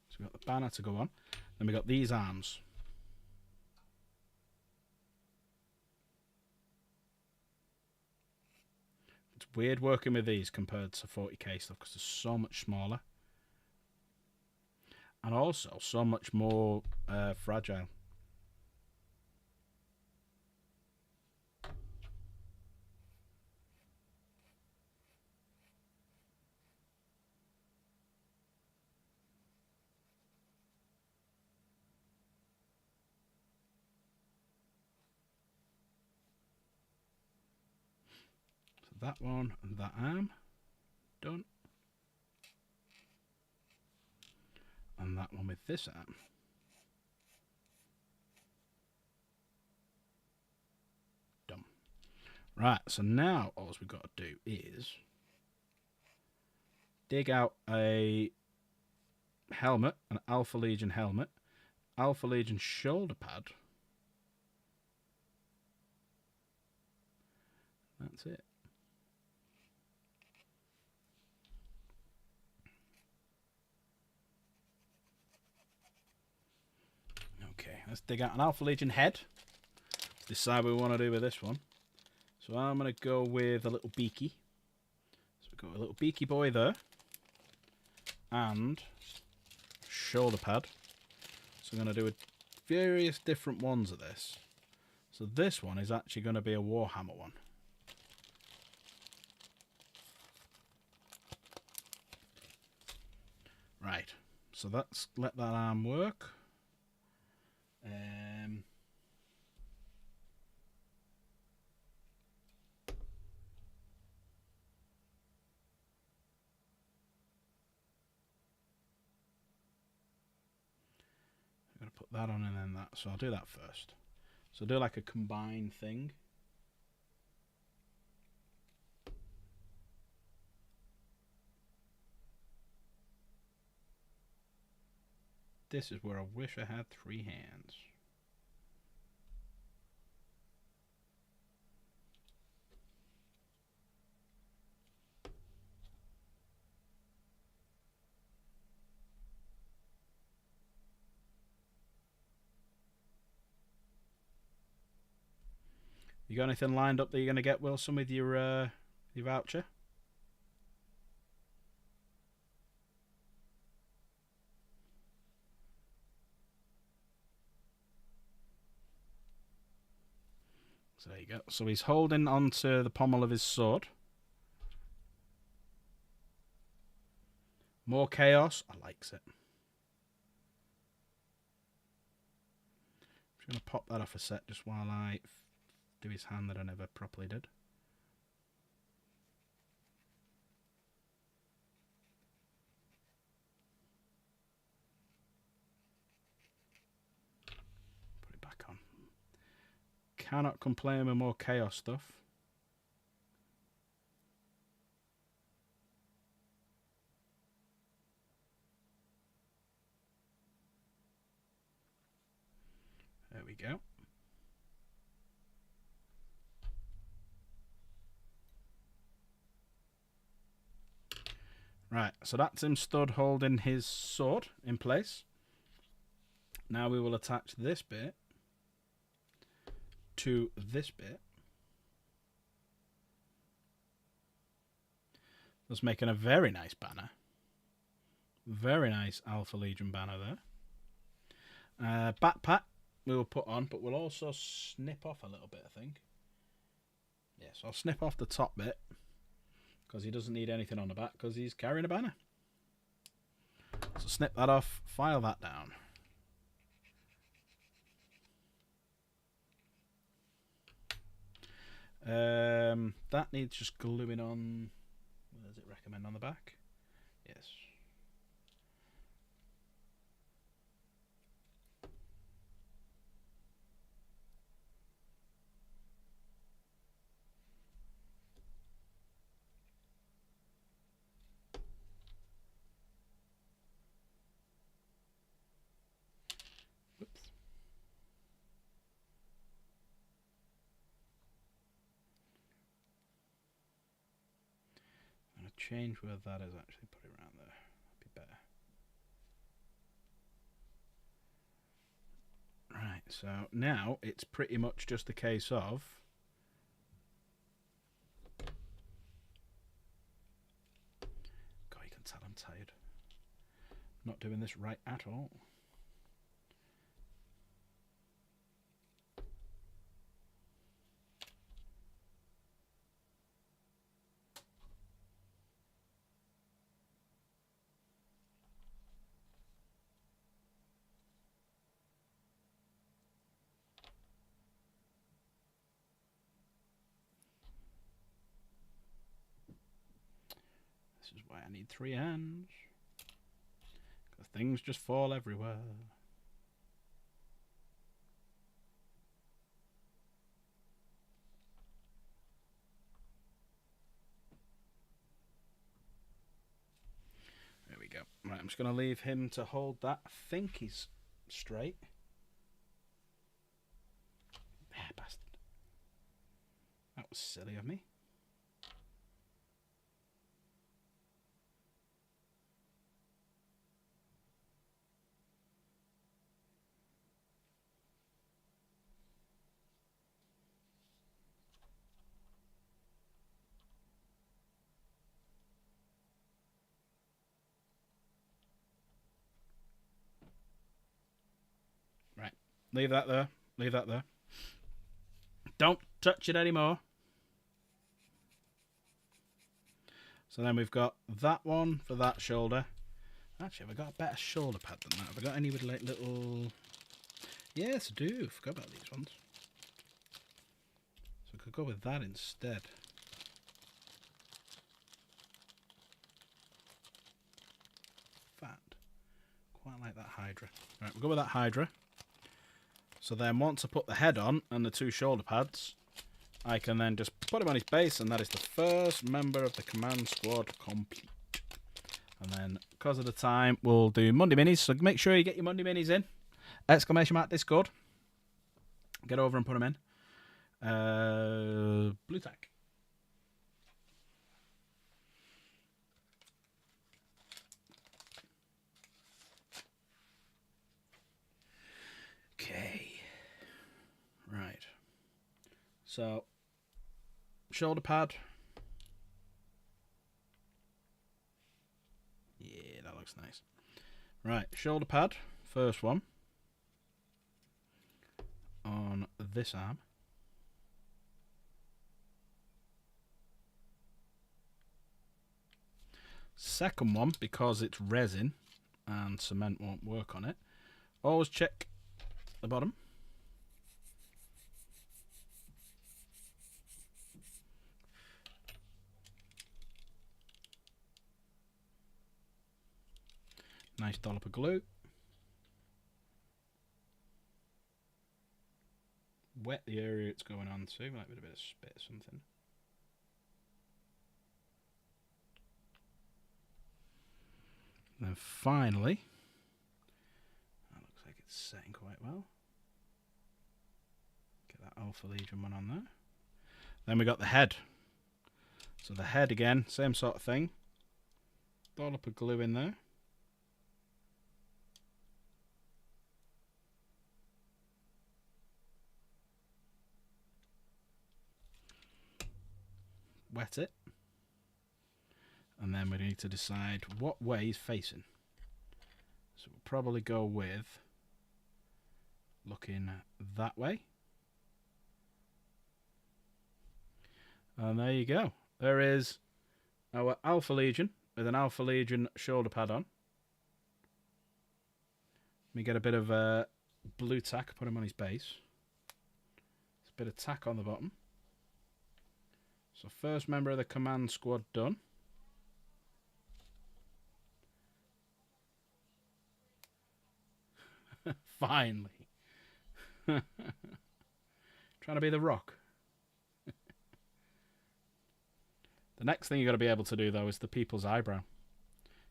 So we've got the banner to go on. Then we've got these arms. It's weird working with these compared to 40k stuff because they're so much smaller. And also so much more fragile. that one and that arm. Done. And that one with this arm. Done. Right, so now all we've got to do is dig out a helmet, an Alpha Legion helmet, Alpha Legion shoulder pad. That's it. Okay, let's dig out an Alpha Legion head. Let's decide what we want to do with this one. So I'm going to go with a little beaky. So we've got a little beaky boy there. And shoulder pad. So I'm going to do various different ones of this. So this one is actually going to be a Warhammer one. Right, so let's let that arm work. I'm going to put that on and then that. So I'll do that first. So I'll do like a combined thing. This is where I wish I had 3 hands. You got anything lined up that you're going to get, Wilson, with your voucher? So there you go. So he's holding onto the pommel of his sword. More chaos. I likes it. I'm just going to pop that off a sec just while I do his hand that I never properly did. Put it back on. Cannot complain with more chaos stuff. There we go. Right, so that's him stood holding his sword in place. Now we will attach this bit to this bit. Thus making a very nice banner. Very nice Alpha Legion banner there. Backpack we will put on, but we'll also snip off a little bit, I think. Yes, I'll snip off the top bit because he doesn't need anything on the back because he's carrying a banner. So snip that off, file that down. That needs just gluing on. What does it recommend on the back? Yes. Whoops. I'm going to change where that is actually. Put it around there. That'd be better. Right, so now it's pretty much just a case of God, you can tell I'm tired. Not doing this right at all. This is why I need 3 hands. Because things just fall everywhere. There we go. Right, I'm just going to leave him to hold that. I think he's straight. Ah, bastard. That was silly of me. Right, leave that there. Leave that there. Don't touch it anymore. So then we've got that one for that shoulder. Actually, have I got a better shoulder pad than that? Have I got any with like little... Yes, I do. Forgot about these ones. So I could go with that instead. Fat. Quite like that Hydra. Right, we'll go with that Hydra. So then once I put the head on and the 2 shoulder pads, I can then just put him on his base, and that is the first member of the command squad complete. And then, because of the time, we'll do Monday Minis. So make sure you get your Monday Minis in. Exclamation mark Discord. Get over and put them in. Blue tack. Okay. Right. So, shoulder pad. Yeah, that looks nice. Right, shoulder pad. First one. On this arm. Second one, because it's resin and cement won't work on it, always check the bottom. Nice dollop of glue. Wet the area it's going on to, like with a bit of spit or something. And then finally, that looks like it's setting quite well. Get that Alpha Legion one on there. Then we got the head. So the head again, same sort of thing. Dollop of glue in there. Wet it. And then we need to decide what way he's facing. So we'll probably go with looking that way. And there you go. There is our Alpha Legion with an Alpha Legion shoulder pad on. Let me get a bit of blue tack, put him on his base. There's a bit of tack on the bottom. So first member of the command squad done. Finally. Trying to be the Rock. The next thing you've got to be able to do, though, is the people's eyebrow.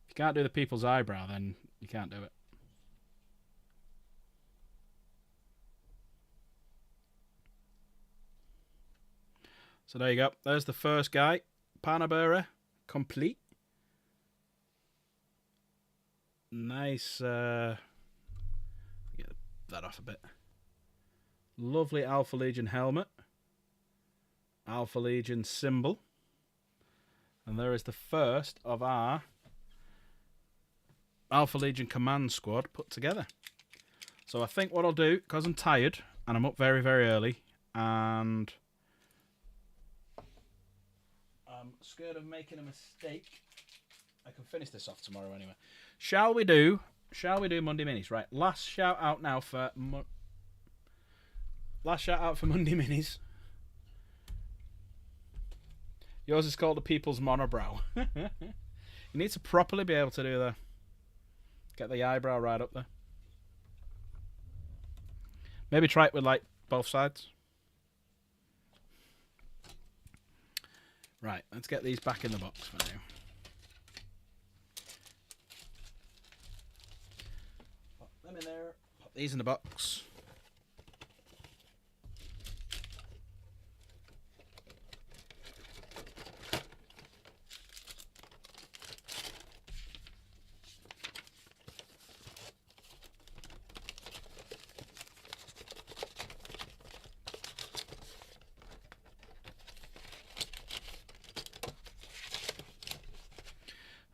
If you can't do the people's eyebrow, then you can't do it. So there you go. There's the first guy. Panabera, complete. Nice. Get that off a bit. Lovely Alpha Legion helmet. Alpha Legion symbol. And there is the first of our Alpha Legion command squad put together. So I think what I'll do, because I'm tired and I'm up very, very early, and I'm scared of making a mistake. I can finish this off tomorrow anyway. Shall we do Monday Minis? Right, last shout out now for Monday Minis. Yours is called the People's Monobrow. You need to properly be able to do the... Get the eyebrow right up there. Maybe try it with, like, both sides. Right, let's get these back in the box for now. Pop them in there. Pop these in the box.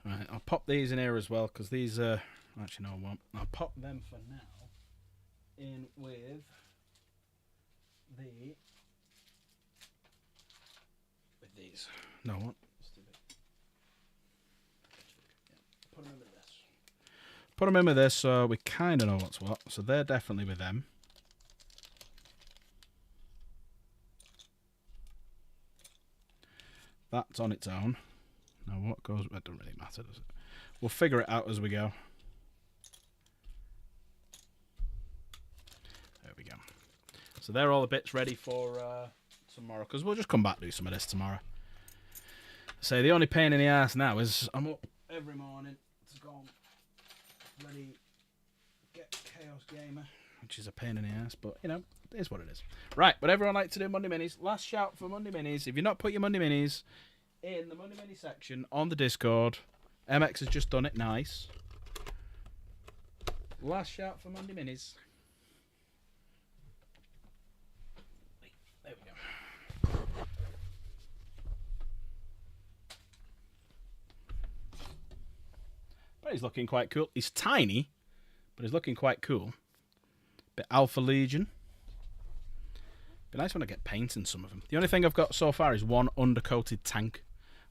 Right, I'll pop these in here as well because these are... Actually, no, I won't. I'll pop them for now in with these. No, what? Put them in with this. Put them in with this so we kind of know what's what. So they're definitely with them. That's on its own. Now what goes... It doesn't really matter, does it? We'll figure it out as we go. There we go. So they're all the bits ready for tomorrow, because we'll just come back and do some of this tomorrow. So the only pain in the ass now is I'm up every morning to go ready get Chaos Gamer, which is a pain in the ass, but you know, it is what it is. Right, but everyone likes to do Monday Minis. Last shout for Monday Minis. If you've not put your Monday Minis in the Monday Mini section on the Discord, MX has just done it. Nice. Last shout for Monday Minis. There we go. But he's looking quite cool. He's tiny, but he's looking quite cool. Bit Alpha Legion. Be nice when I get painting some of them. The only thing I've got so far is one undercoated tank,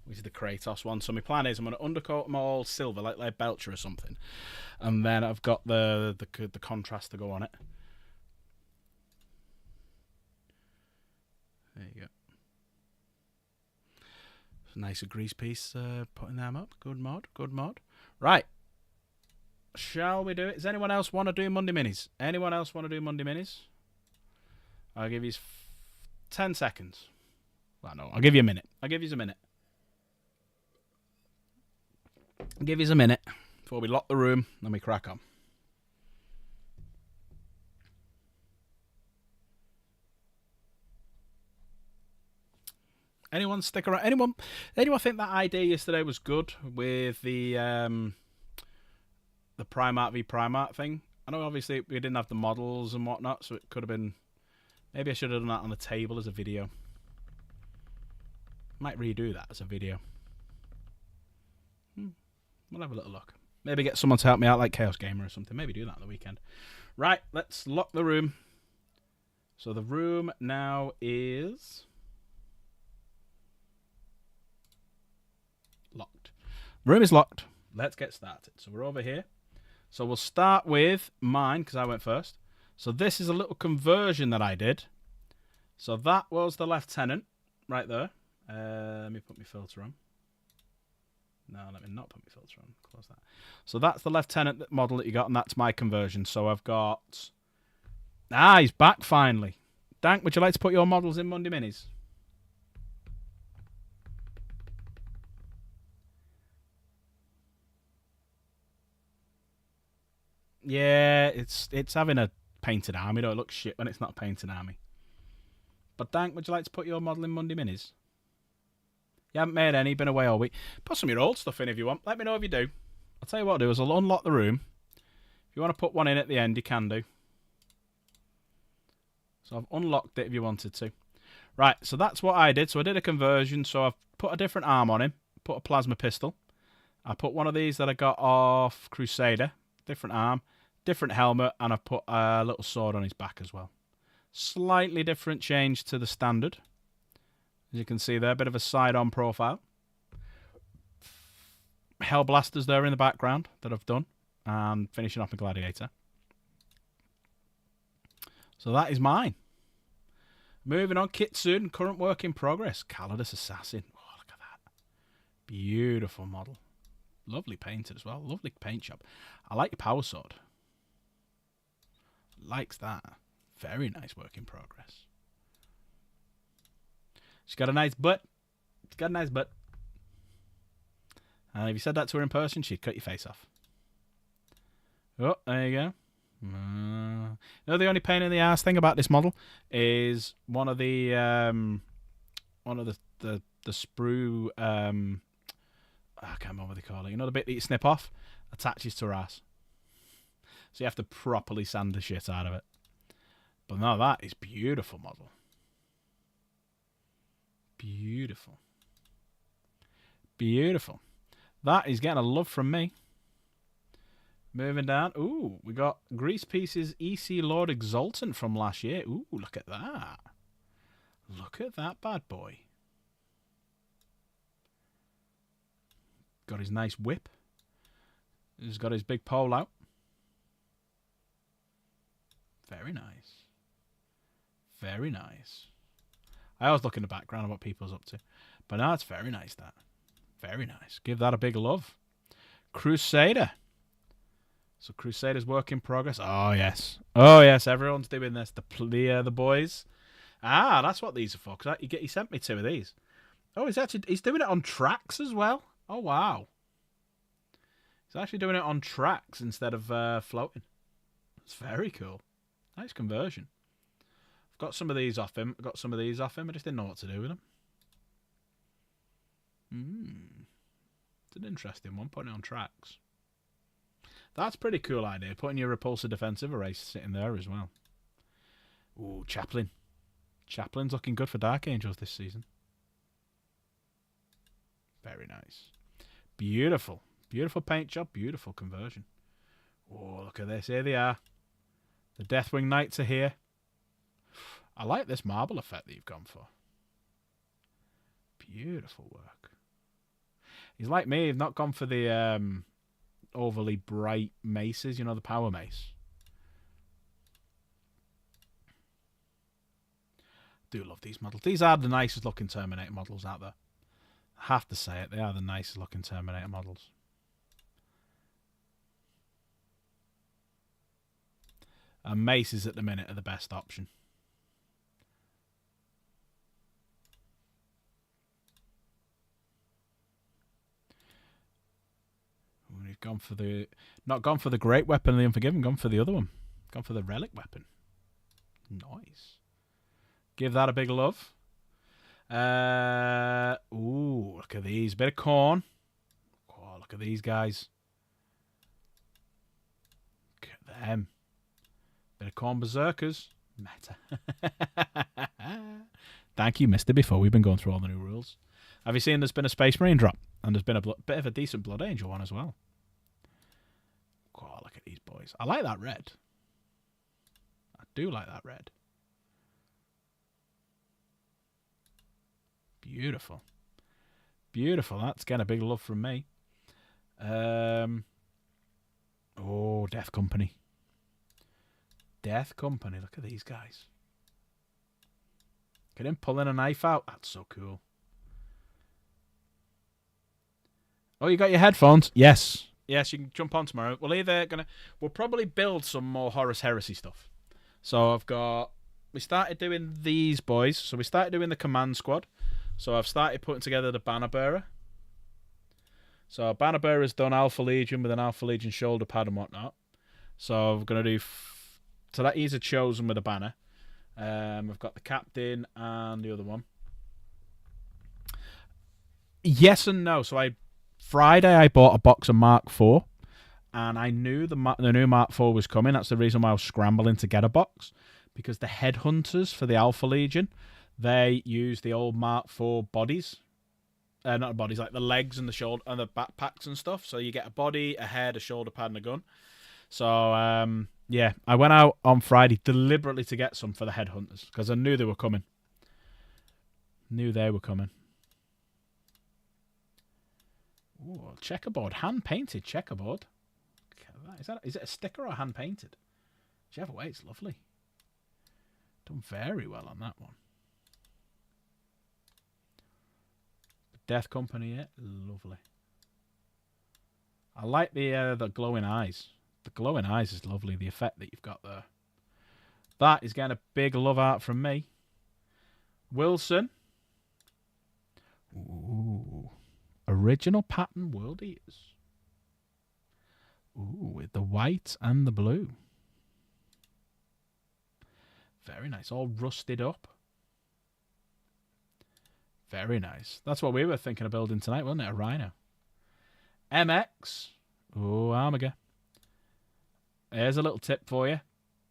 which is the Kratos one. So my plan is I'm going to undercoat them all silver, like Belcher or something, and then I've got the contrast to go on it. There you go. It's a nicer grease piece putting them up. Good mod, good mod. Right. Shall we do it? Does anyone else want to do Monday Minis? Anyone else want to do Monday Minis? I'll give you 10 seconds. Well, no, I'll give you a minute. I'll give you a minute. I'll give you a minute before we lock the room and we crack on. Anyone stick around? Anyone think that idea yesterday was good with the Primark v Primark thing? I know obviously we didn't have the models and whatnot, so it could have been... Maybe I should have done that on the table as a video. Might redo that as a video. We'll have a little look. Maybe get someone to help me out like Chaos Gamer or something. Maybe do that on the weekend. Right, let's lock the room. So the room now is... locked. Room is locked. Let's get started. So we're over here. So we'll start with mine, because I went first. So this is a little conversion that I did. So that was the Lieutenant right there. Let me put my filter on. No, let me not put my filter on. Close that. So that's the Lieutenant model that you got, and that's my conversion. So I've got... Ah, he's back finally. Dank, would you like to put your models in Monday Minis? Yeah, it's having a painted army. Though it looks shit when it's not a painted army. But Dank, would you like to put your model in Monday Minis? You haven't made any, been away all week. Put some of your old stuff in if you want. Let me know if you do. I'll tell you what I'll do is I'll unlock the room. If you want to put one in at the end, you can do. So I've unlocked it if you wanted to. Right, so that's what I did. So I did a conversion. So I've put a different arm on him. Put a plasma pistol. I put one of these that I got off Crusader. Different arm. Different helmet. And I've put a little sword on his back as well. Slightly different change to the standard. As you can see there, a bit of a side-on profile. Hell blasters there in the background that I've done. And finishing off my Gladiator. So that is mine. Moving on, Kitsune, current work in progress. Calidus Assassin. Oh, look at that. Beautiful model. Lovely painted as well. Lovely paint job. I like your power sword. Likes that. Very nice work in progress. She's got a nice butt. She's got a nice butt. And if you said that to her in person, she'd cut your face off. Oh, there you go. The only pain in the ass thing about this model is one of the sprue. I can't remember what they call it. You know the bit that you snip off attaches to her ass, so you have to properly sand the shit out of it. But no, that is beautiful model. Beautiful. Beautiful. That is getting a love from me. Moving down. Ooh, we got Grease Pieces EC Lord Exultant from last year. Ooh, look at that. Look at that bad boy. Got his nice whip. He's got his big pole out. Very nice. Very nice. I always look in the background of what people's up to. But now it's very nice, that. Very nice. Give that a big love. Crusader. So Crusader's work in progress. Oh, yes. Oh, yes. Everyone's doing this. The boys. Ah, that's what these are for. Cause he sent me 2 of these. Oh, he's doing it on tracks as well. Oh, wow. He's actually doing it on tracks instead of floating. That's very cool. Nice conversion. I've got some of these off him. I just didn't know what to do with them. It's an interesting one, putting it on tracks. That's a pretty cool idea, putting your repulsor defensive array sitting there as well. Ooh, Chaplain. Chaplin's looking good for Dark Angels this season. Very nice. Beautiful. Beautiful paint job, beautiful conversion. Oh, look at this. Here they are. The Deathwing Knights are here. I like this marble effect that you've gone for. Beautiful work. He's like me. He's not gone for the overly bright maces, you know, the power mace. Do love these models. These are the nicest looking Terminator models out there. I have to say it. They are the nicest looking Terminator models. And maces at the minute are the best option. We've gone for the... Not gone for the great weapon of the Unforgiven, gone for the other one. Gone for the relic weapon. Nice. Give that a big love. Ooh, look at these. Bit of corn. Oh, look at these guys. Look at them. Bit of corn berserkers. Meta. Thank you, Mister. Before we've been going through all the new rules. Have you seen there's been a Space Marine drop? And there's been a bit of a decent Blood Angel one as well. Oh, look at these boys. I like that red. I do like that red. Beautiful. Beautiful. That's getting a big love from me. Oh, Death Company. Death Company. Look at these guys. Get him pulling a knife out. That's so cool. Oh, you got your headphones? Yes. Yes, you can jump on tomorrow. We'll probably build some more Horus Heresy stuff. So we started doing these boys. So we started doing the command squad. So I've started putting together the banner bearer. So banner bearer's done Alpha Legion with an Alpha Legion shoulder pad and whatnot. So I'm going to do... So that he's a chosen with a banner. I've got the captain and the other one. Yes and no. So Friday I bought a box of Mark IV, and I knew the new Mark IV was coming. That's the reason why I was scrambling to get a box, because the headhunters for the Alpha Legion, they use the old Mark IV bodies. Not bodies, like the legs and the shoulder and the backpacks and stuff. So you get a body, a head, a shoulder pad, and a gun. So yeah, I went out on Friday deliberately to get some for the headhunters because I knew they were coming. Ooh, checkerboard, hand painted checkerboard. Is it a sticker or hand painted? Whichever way, it's lovely. Done very well on that one. Death Company, yeah, lovely. I like the glowing eyes. The glowing eyes is lovely. The effect that you've got there. That is getting a big love out from me. Wilson. Ooh. Original pattern World Eaters. Ooh, with the white and the blue. Very nice. All rusted up. Very nice. That's what we were thinking of building tonight, wasn't it? A Rhino. MX. Oh, Armour. Here's a little tip for you.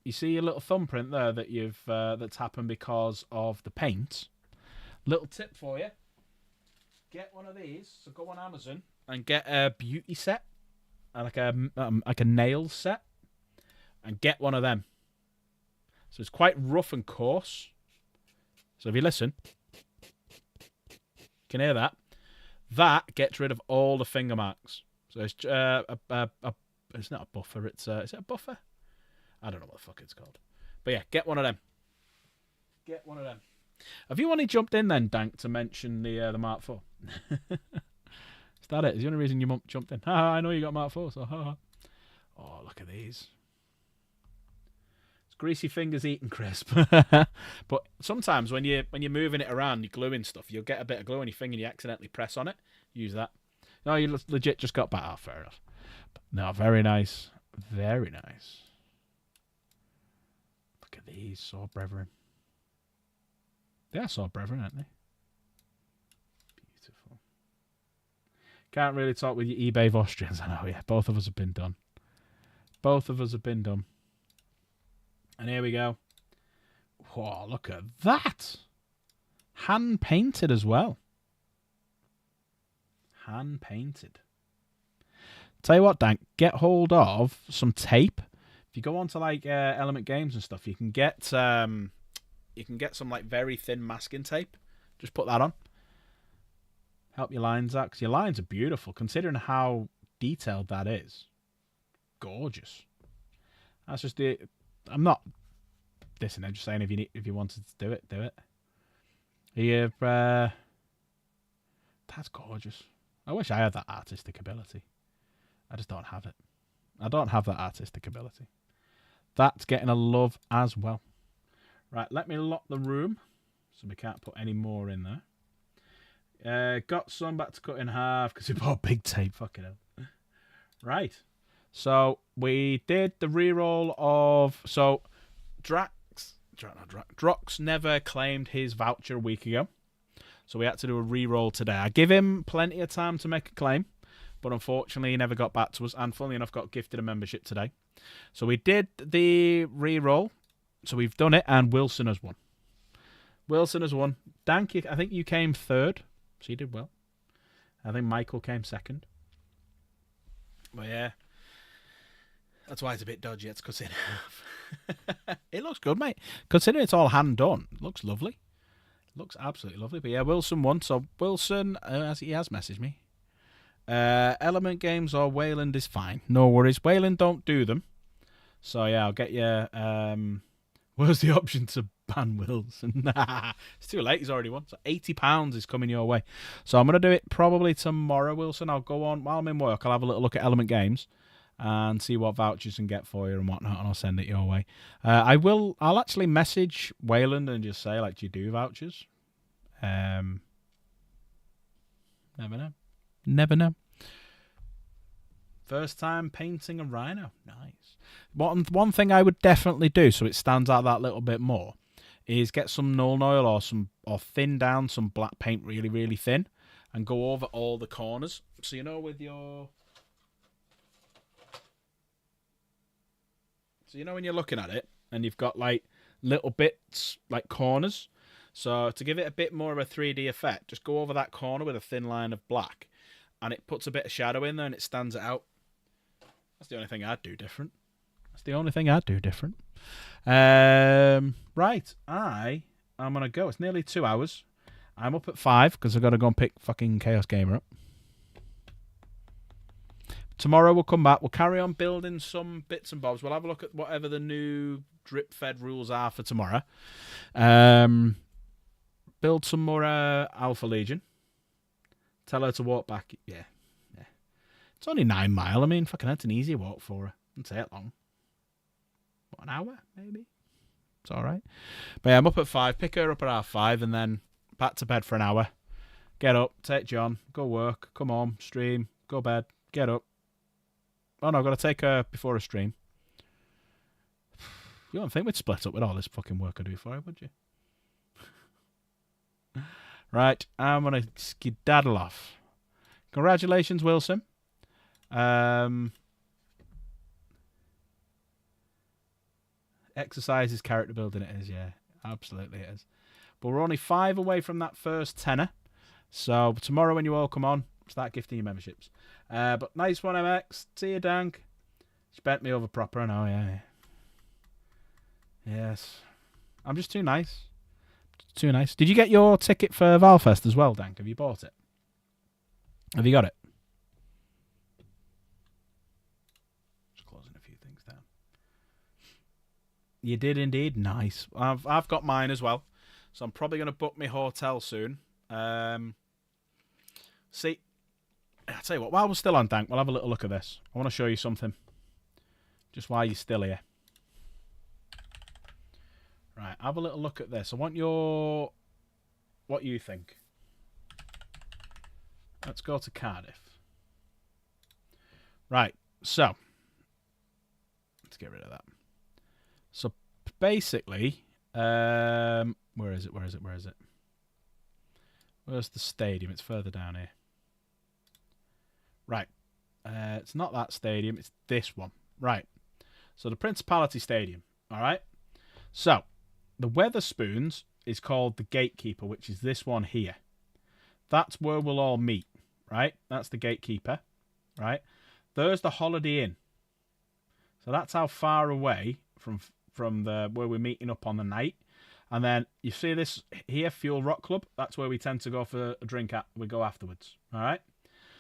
You see your little thumbprint there that you've that's happened because of the paint. Little tip for you. Get one of these. So go on Amazon and get a beauty set, like a nail set, and get one of them. So it's quite rough and coarse. So if you listen, you can hear that. That gets rid of all the finger marks. So it's it's not a buffer. It's is it a buffer? I don't know what the fuck it's called. But yeah, get one of them. Get one of them. Have you only jumped in then, Dank, to mention the Mark IV? Is that it? Is the only reason you jumped in? I know you got Mark IV, so Oh, look at these. It's greasy fingers eating crisp. But sometimes when you're moving it around, you're gluing stuff, you'll get a bit of glue on your finger and you accidentally press on it. Use that. No, you legit just got back. Oh, fair enough. No, very nice. Very nice. Look at these, Saw Brethren. They are Saw Brethren, aren't they? Beautiful. Can't really talk with your eBay Austrians, I know, yeah. Both of us have been done. Both of us have been done. And here we go. Whoa, look at that. Hand painted as well. Hand painted. Tell you what, Dank, get hold of some tape. If you go onto like Element Games and stuff, you can get some like very thin masking tape. Just put that on. Help your lines out, because your lines are beautiful considering how detailed that is. Gorgeous. That's just the. I'm not dissing. I'm just saying if you wanted to do it, do it. That's gorgeous. I wish I had that artistic ability. I just don't have it. I don't have that artistic ability. That's getting a love as well. Right, let me lock the room so we can't put any more in there. Got some back to cut in half because we bought big tape. Fucking hell. Right. So we did the reroll of... So Drox never claimed his voucher a week ago. So we had to do a reroll today. I give him plenty of time to make a claim, but unfortunately he never got back to us. And funnily enough, got gifted a membership today. So we did the reroll. So we've done it, and Wilson has won. Wilson has won. Dank, I think you came third. So you did well. I think Michael came second. But yeah. That's why it's a bit dodgy. It's cut in half. It looks good, mate. Considering it's all hand done, it looks lovely. It looks absolutely lovely. But yeah, Wilson won. So Wilson, he has messaged me. Element Games or Wayland is fine. No worries. Wayland don't do them. So yeah, I'll get you... where's the option to ban Wilson? It's too late. He's already won. So £80 is coming your way. So I'm going to do it probably tomorrow, Wilson. I'll go on while I'm in work. I'll have a little look at Element Games and see what vouchers I can get for you and whatnot, and I'll send it your way. I'll actually message Wayland and just say, like, do you do vouchers? Never know. Never know. First time painting a rhino. Nice. One thing I would definitely do, so it stands out that little bit more, is get some Nuln Oil or thin down some black paint really, really thin and go over all the corners. So you know with your... So you know when you're looking at it and you've got like little bits, like corners. So to give it a bit more of a 3D effect, just go over that corner with a thin line of black and it puts a bit of shadow in there and it stands it out. That's the only thing I'd do different. Right, I am going to go. It's nearly 2 hours. I'm up at 5 because I've got to go and pick fucking Chaos Gamer up. Tomorrow we'll come back. We'll carry on building some bits and bobs. We'll have a look at whatever the new drip-fed rules are for tomorrow. Build some more Alpha Legion. Tell her to walk back. Yeah. It's only 9 mile. I mean, fucking that's an easy walk for her. Doesn't take long. What, an hour, maybe? It's all right. But yeah, I'm up at 5. Pick her up at 5:30 and then back to bed for an hour. Get up, take John, go work, come home, stream, go bed, get up. Oh no, I've got to take her before a stream. You don't think we'd split up with all this fucking work I do for her, would you? Right, I'm going to skedaddle off. Congratulations, Wilson. Exercise is character building, it is, yeah. Absolutely it is. But we're only 5 away from that first tenner. So tomorrow when you all come on, start gifting your memberships. But nice one, MX. See you, Dank. She bent me over proper, I know, yeah. Yes. I'm just too nice. Too nice. Did you get your ticket for Valfest as well, Dank? Have you bought it? Have you got it? Just closing a few things down. You did indeed. Nice. I've got mine as well. So I'm probably going to book my hotel soon. See, I'll tell you what, while we're still on Dank, we'll have a little look at this. I want to show you something. Just while you're still here. Right, have a little look at this. I want what you think. Let's go to Cardiff. Right, so let's get rid of that. So basically, where is it? Where's the stadium? It's further down here. Right. It's not that stadium. It's this one. Right. So the Principality Stadium. All right. So the Weatherspoons is called the Gatekeeper, which is this one here. That's where we'll all meet. Right. That's the Gatekeeper. Right. There's the Holiday Inn. So that's how far away from the where we're meeting up on the night. And then you see this here, Fuel Rock Club. That's where we tend to go for a drink at. We go afterwards. All right.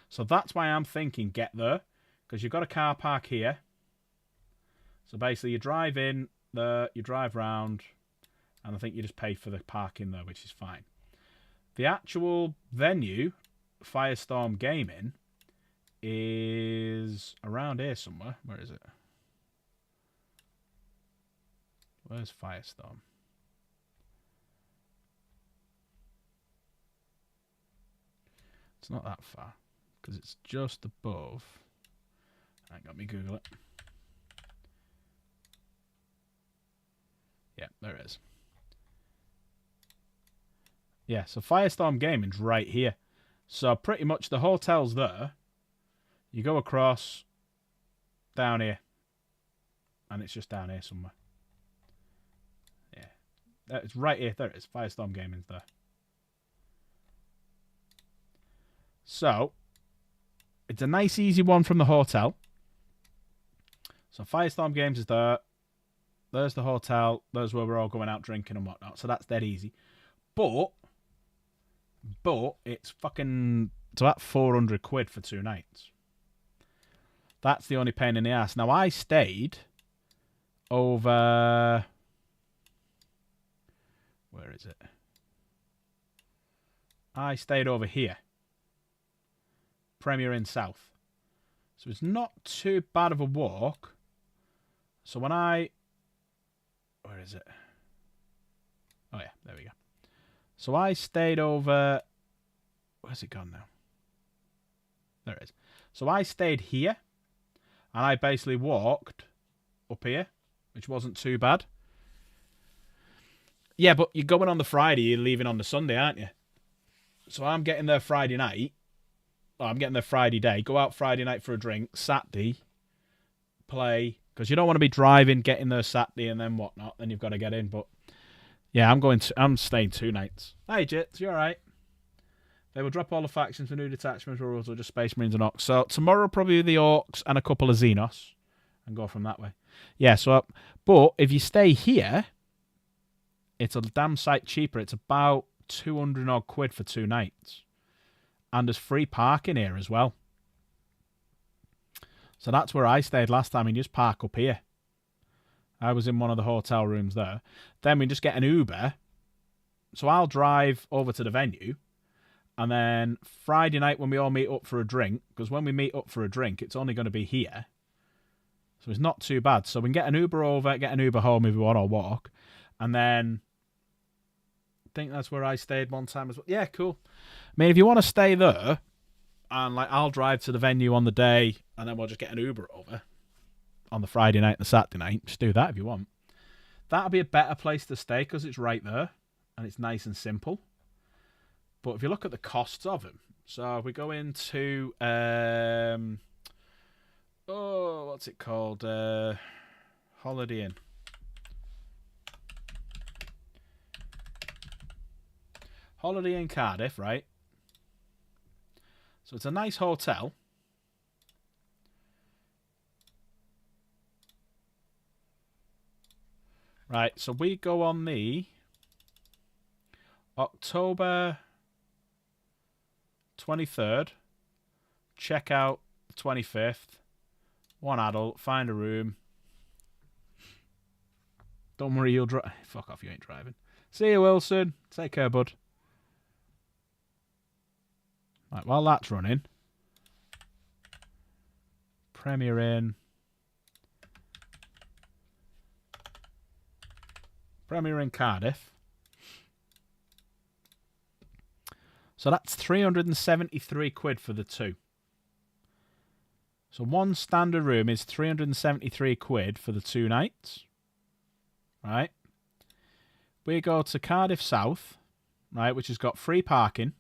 So that's why I'm thinking get there, because you've got a car park here. So basically, you drive in there, you drive round, and I think you just pay for the parking there, which is fine. The actual venue, Firestorm Gaming, is around here somewhere. Where is it? Where's Firestorm? It's not that far, because it's just above. Hang on, me Google it. Yeah, there it is. Yeah, so Firestorm Gaming's right here. So pretty much the hotel's there. You go across down here. And it's just down here somewhere. Yeah. It's right here. There it is. Firestorm Gaming's there. So, it's a nice, easy one from the hotel. So, Firestorm Games is there. There's the hotel. There's where we're all going out drinking and whatnot. So, that's dead easy. But it's about 400 quid for 2 nights. That's the only pain in the ass. Now, I stayed over... Where is it? I stayed over here. Premier Inn South. So it's not too bad of a walk. So when I... Where is it? Oh yeah, there we go. So I stayed over... Where's it gone now? There it is. So I stayed here. And I basically walked up here, which wasn't too bad. Yeah, but you're going on the Friday, you're leaving on the Sunday, aren't you? So I'm getting there Friday night. I'm getting there Friday day. Go out Friday night for a drink. Saturday, play. Because you don't want to be driving, getting there Saturday and then whatnot. Then you've got to get in. But yeah, I'm staying 2 nights. Hey, Jits, you all right? They will drop all the factions for new detachments, rurals, or just Space Marines and Orcs. So tomorrow probably the Orcs and a couple of Xenos. And go from that way. Yeah, so... But if you stay here, it's a damn sight cheaper. It's about 200 odd quid for 2 nights. And there's free parking here as well. So that's where I stayed last time. You just park up here. I was in one of the hotel rooms there. Then we just get an Uber. So I'll drive over to the venue. And then Friday night when we all meet up for a drink, because when we meet up for a drink, it's only going to be here. So it's not too bad. So we can get an Uber over, get an Uber home if we want to walk. And then I think that's where I stayed one time as well. Yeah, cool. I mean, if you want to stay there, and like I'll drive to the venue on the day, and then we'll just get an Uber over on the Friday night and the Saturday night. Just do that if you want. That'll be a better place to stay because it's right there, and it's nice and simple. But if you look at the costs of them, so if we go into, what's it called? Holiday Inn. Holiday Inn Cardiff, right? So it's a nice hotel. Right, so we go on the October 23rd, check out the 25th, one adult, find a room. Don't worry, you'll drive. Fuck off, you ain't driving. See you, Wilson. Take care, bud. Right, while that's running, Premier Inn. Premier Inn Cardiff. So that's 373 quid for the two. So one standard room is 373 quid for the 2 nights. Right? We go to Cardiff South, right, which has got free parking.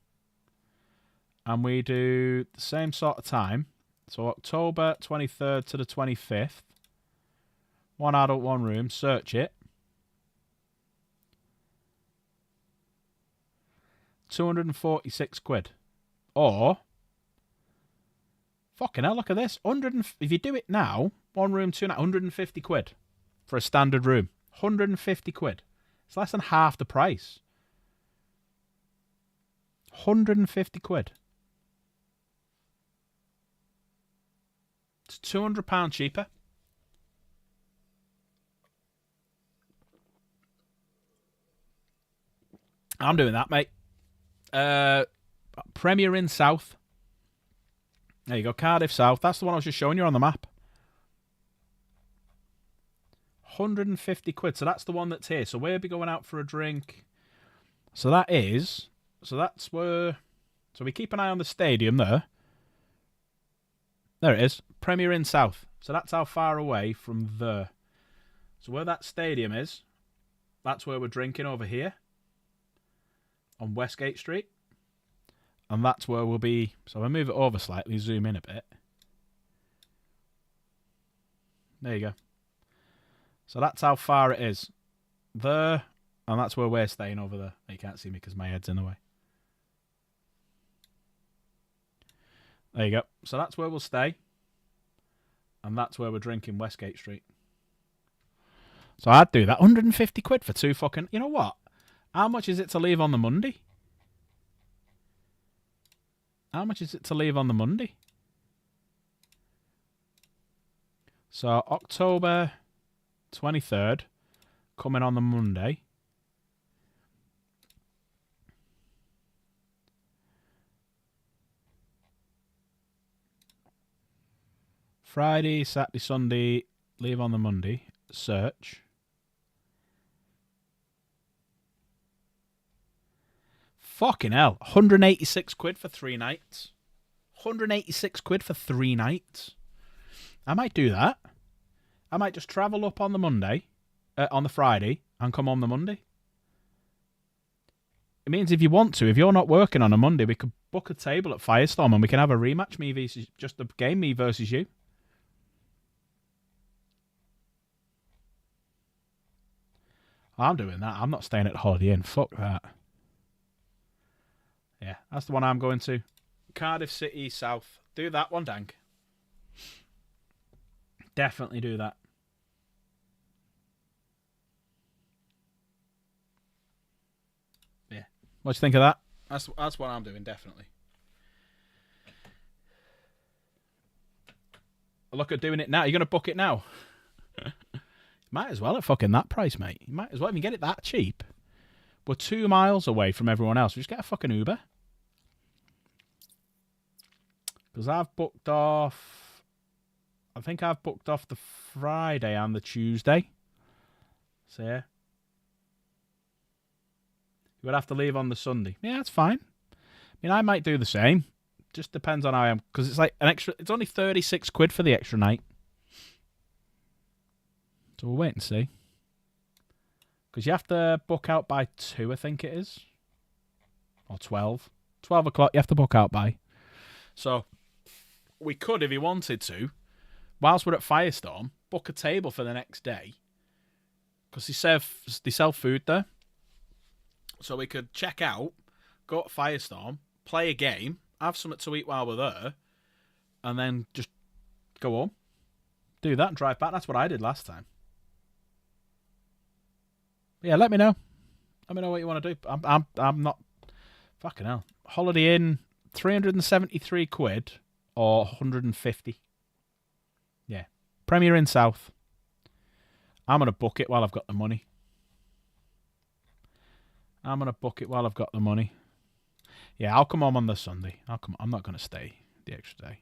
And we do the same sort of time. So October 23rd to the 25th. One adult, one room. Search it. 246 quid. Or, fucking hell, look at this. If you do it now, one room, 2 nights, 150 quid for a standard room. 150 quid. It's less than half the price. 150 quid. It's £200 cheaper. I'm doing that, mate. Premier Inn South. There you go, Cardiff South. That's the one I was just showing you on the map. 150 quid. So that's the one that's here. So we'll be going out for a drink. So that's where. So we keep an eye on the stadium there. There it is. Premier Inn South. So that's how far away from there. So where that stadium is, that's where we're drinking over here. On Westgate Street. And that's where we'll be. So I'll move it over slightly, zoom in a bit. There you go. So that's how far it is. There. And that's where we're staying over there. You can't see me because my head's in the way. There you go. So that's where we'll stay. And that's where we're drinking, Westgate Street. So I'd do that. 150 quid for 2 fucking... You know what? How much is it to leave on the Monday? How much is it to leave on the Monday? So, October 23rd, coming on the Monday. Friday, Saturday, Sunday, leave on the Monday. Search. Fucking hell. 186 quid for 3 nights. 186 quid for 3 nights. I might do that. I might just travel up on the Monday, on the Friday, and come on the Monday. It means if you want to, if you're not working on a Monday, we could book a table at Firestorm and we can have a rematch, me versus, just a game, me versus you. I'm doing that. I'm not staying at the Holiday Inn. Fuck that. Yeah, that's the one I'm going to. Cardiff City South. Do that one, Dank. Definitely do that. Yeah. What do you think of that? That's what I'm doing, definitely. Look at doing it now. You're going to book it now? Might as well at fucking that price, mate. You might as well. If you get it that cheap. We're 2 miles away from everyone else. We just get a fucking Uber. Because I've booked off... I think I've booked off the Friday and the Tuesday. So, yeah. You would have to leave on the Sunday. Yeah, that's fine. I mean, I might do the same. Just depends on how I am. Because it's like an extra... It's only 36 quid for the extra night. So we'll wait and see. Because you have to book out by 2, I think it is. Or 12. 12 o'clock you have to book out by. So we could, if you wanted to, whilst we're at Firestorm, book a table for the next day. Because they sell food there. So we could check out, go to Firestorm, play a game, have something to eat while we're there, and then just go home. Do that and drive back. That's what I did last time. Yeah, let me know. Let me know what you want to do. I'm not... Fucking hell. Holiday Inn, 373 quid or 150. Yeah. Premier Inn South. I'm going to book it while I've got the money. I'm Yeah, I'll come home on the Sunday. I'm not going to stay the extra day.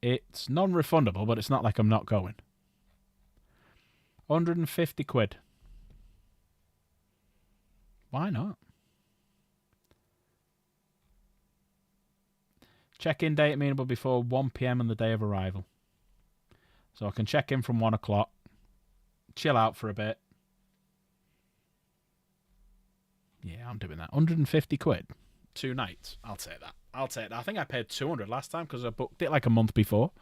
It's non-refundable, but it's not like I'm not going. 150 quid. Why not? Check-in date amenable before 1 p.m. on the day of arrival. So I can check in from 1 o'clock. Chill out for a bit. Yeah, I'm doing that. 150 quid. 2 nights. I'll take that. I think I paid 200 last time because I booked it like a month before.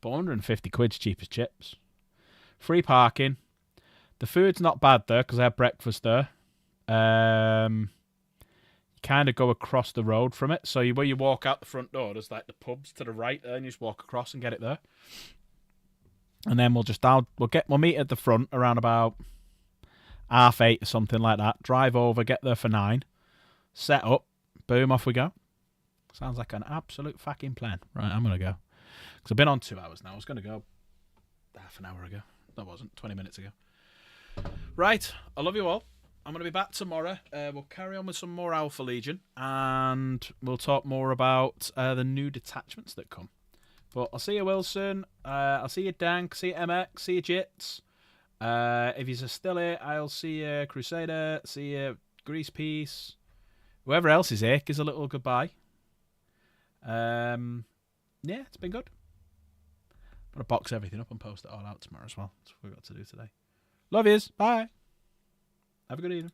But 150 quid's cheap as chips. Free parking. The food's not bad there because I had breakfast there. You kind of go across the road from it. So where you walk out the front door, there's like the pubs to the right there, and you just walk across and get it there. And then we'll meet at the front around about 8:30 or something like that. Drive over, get there for 9. Set up. Boom, off we go. Sounds like an absolute fucking plan. Right, I'm going to go. Because I've been on 2 hours now. I was going to go half an hour ago. No, I wasn't. 20 minutes ago. Right, I love you all. I'm going to be back tomorrow. We'll carry on with some more Alpha Legion. And we'll talk more about the new detachments that come. But I'll see you, Wilson. I'll see you, Dank. See you, MX. See you, Jits. If you're still here, I'll see you, Crusader. See you, Grease Piece. Whoever else is here, gives a little goodbye. Yeah, it's been good. I'm going to box everything up and post it all out tomorrow as well. That's what we've got to do today. Love yous. Bye. Have a good evening.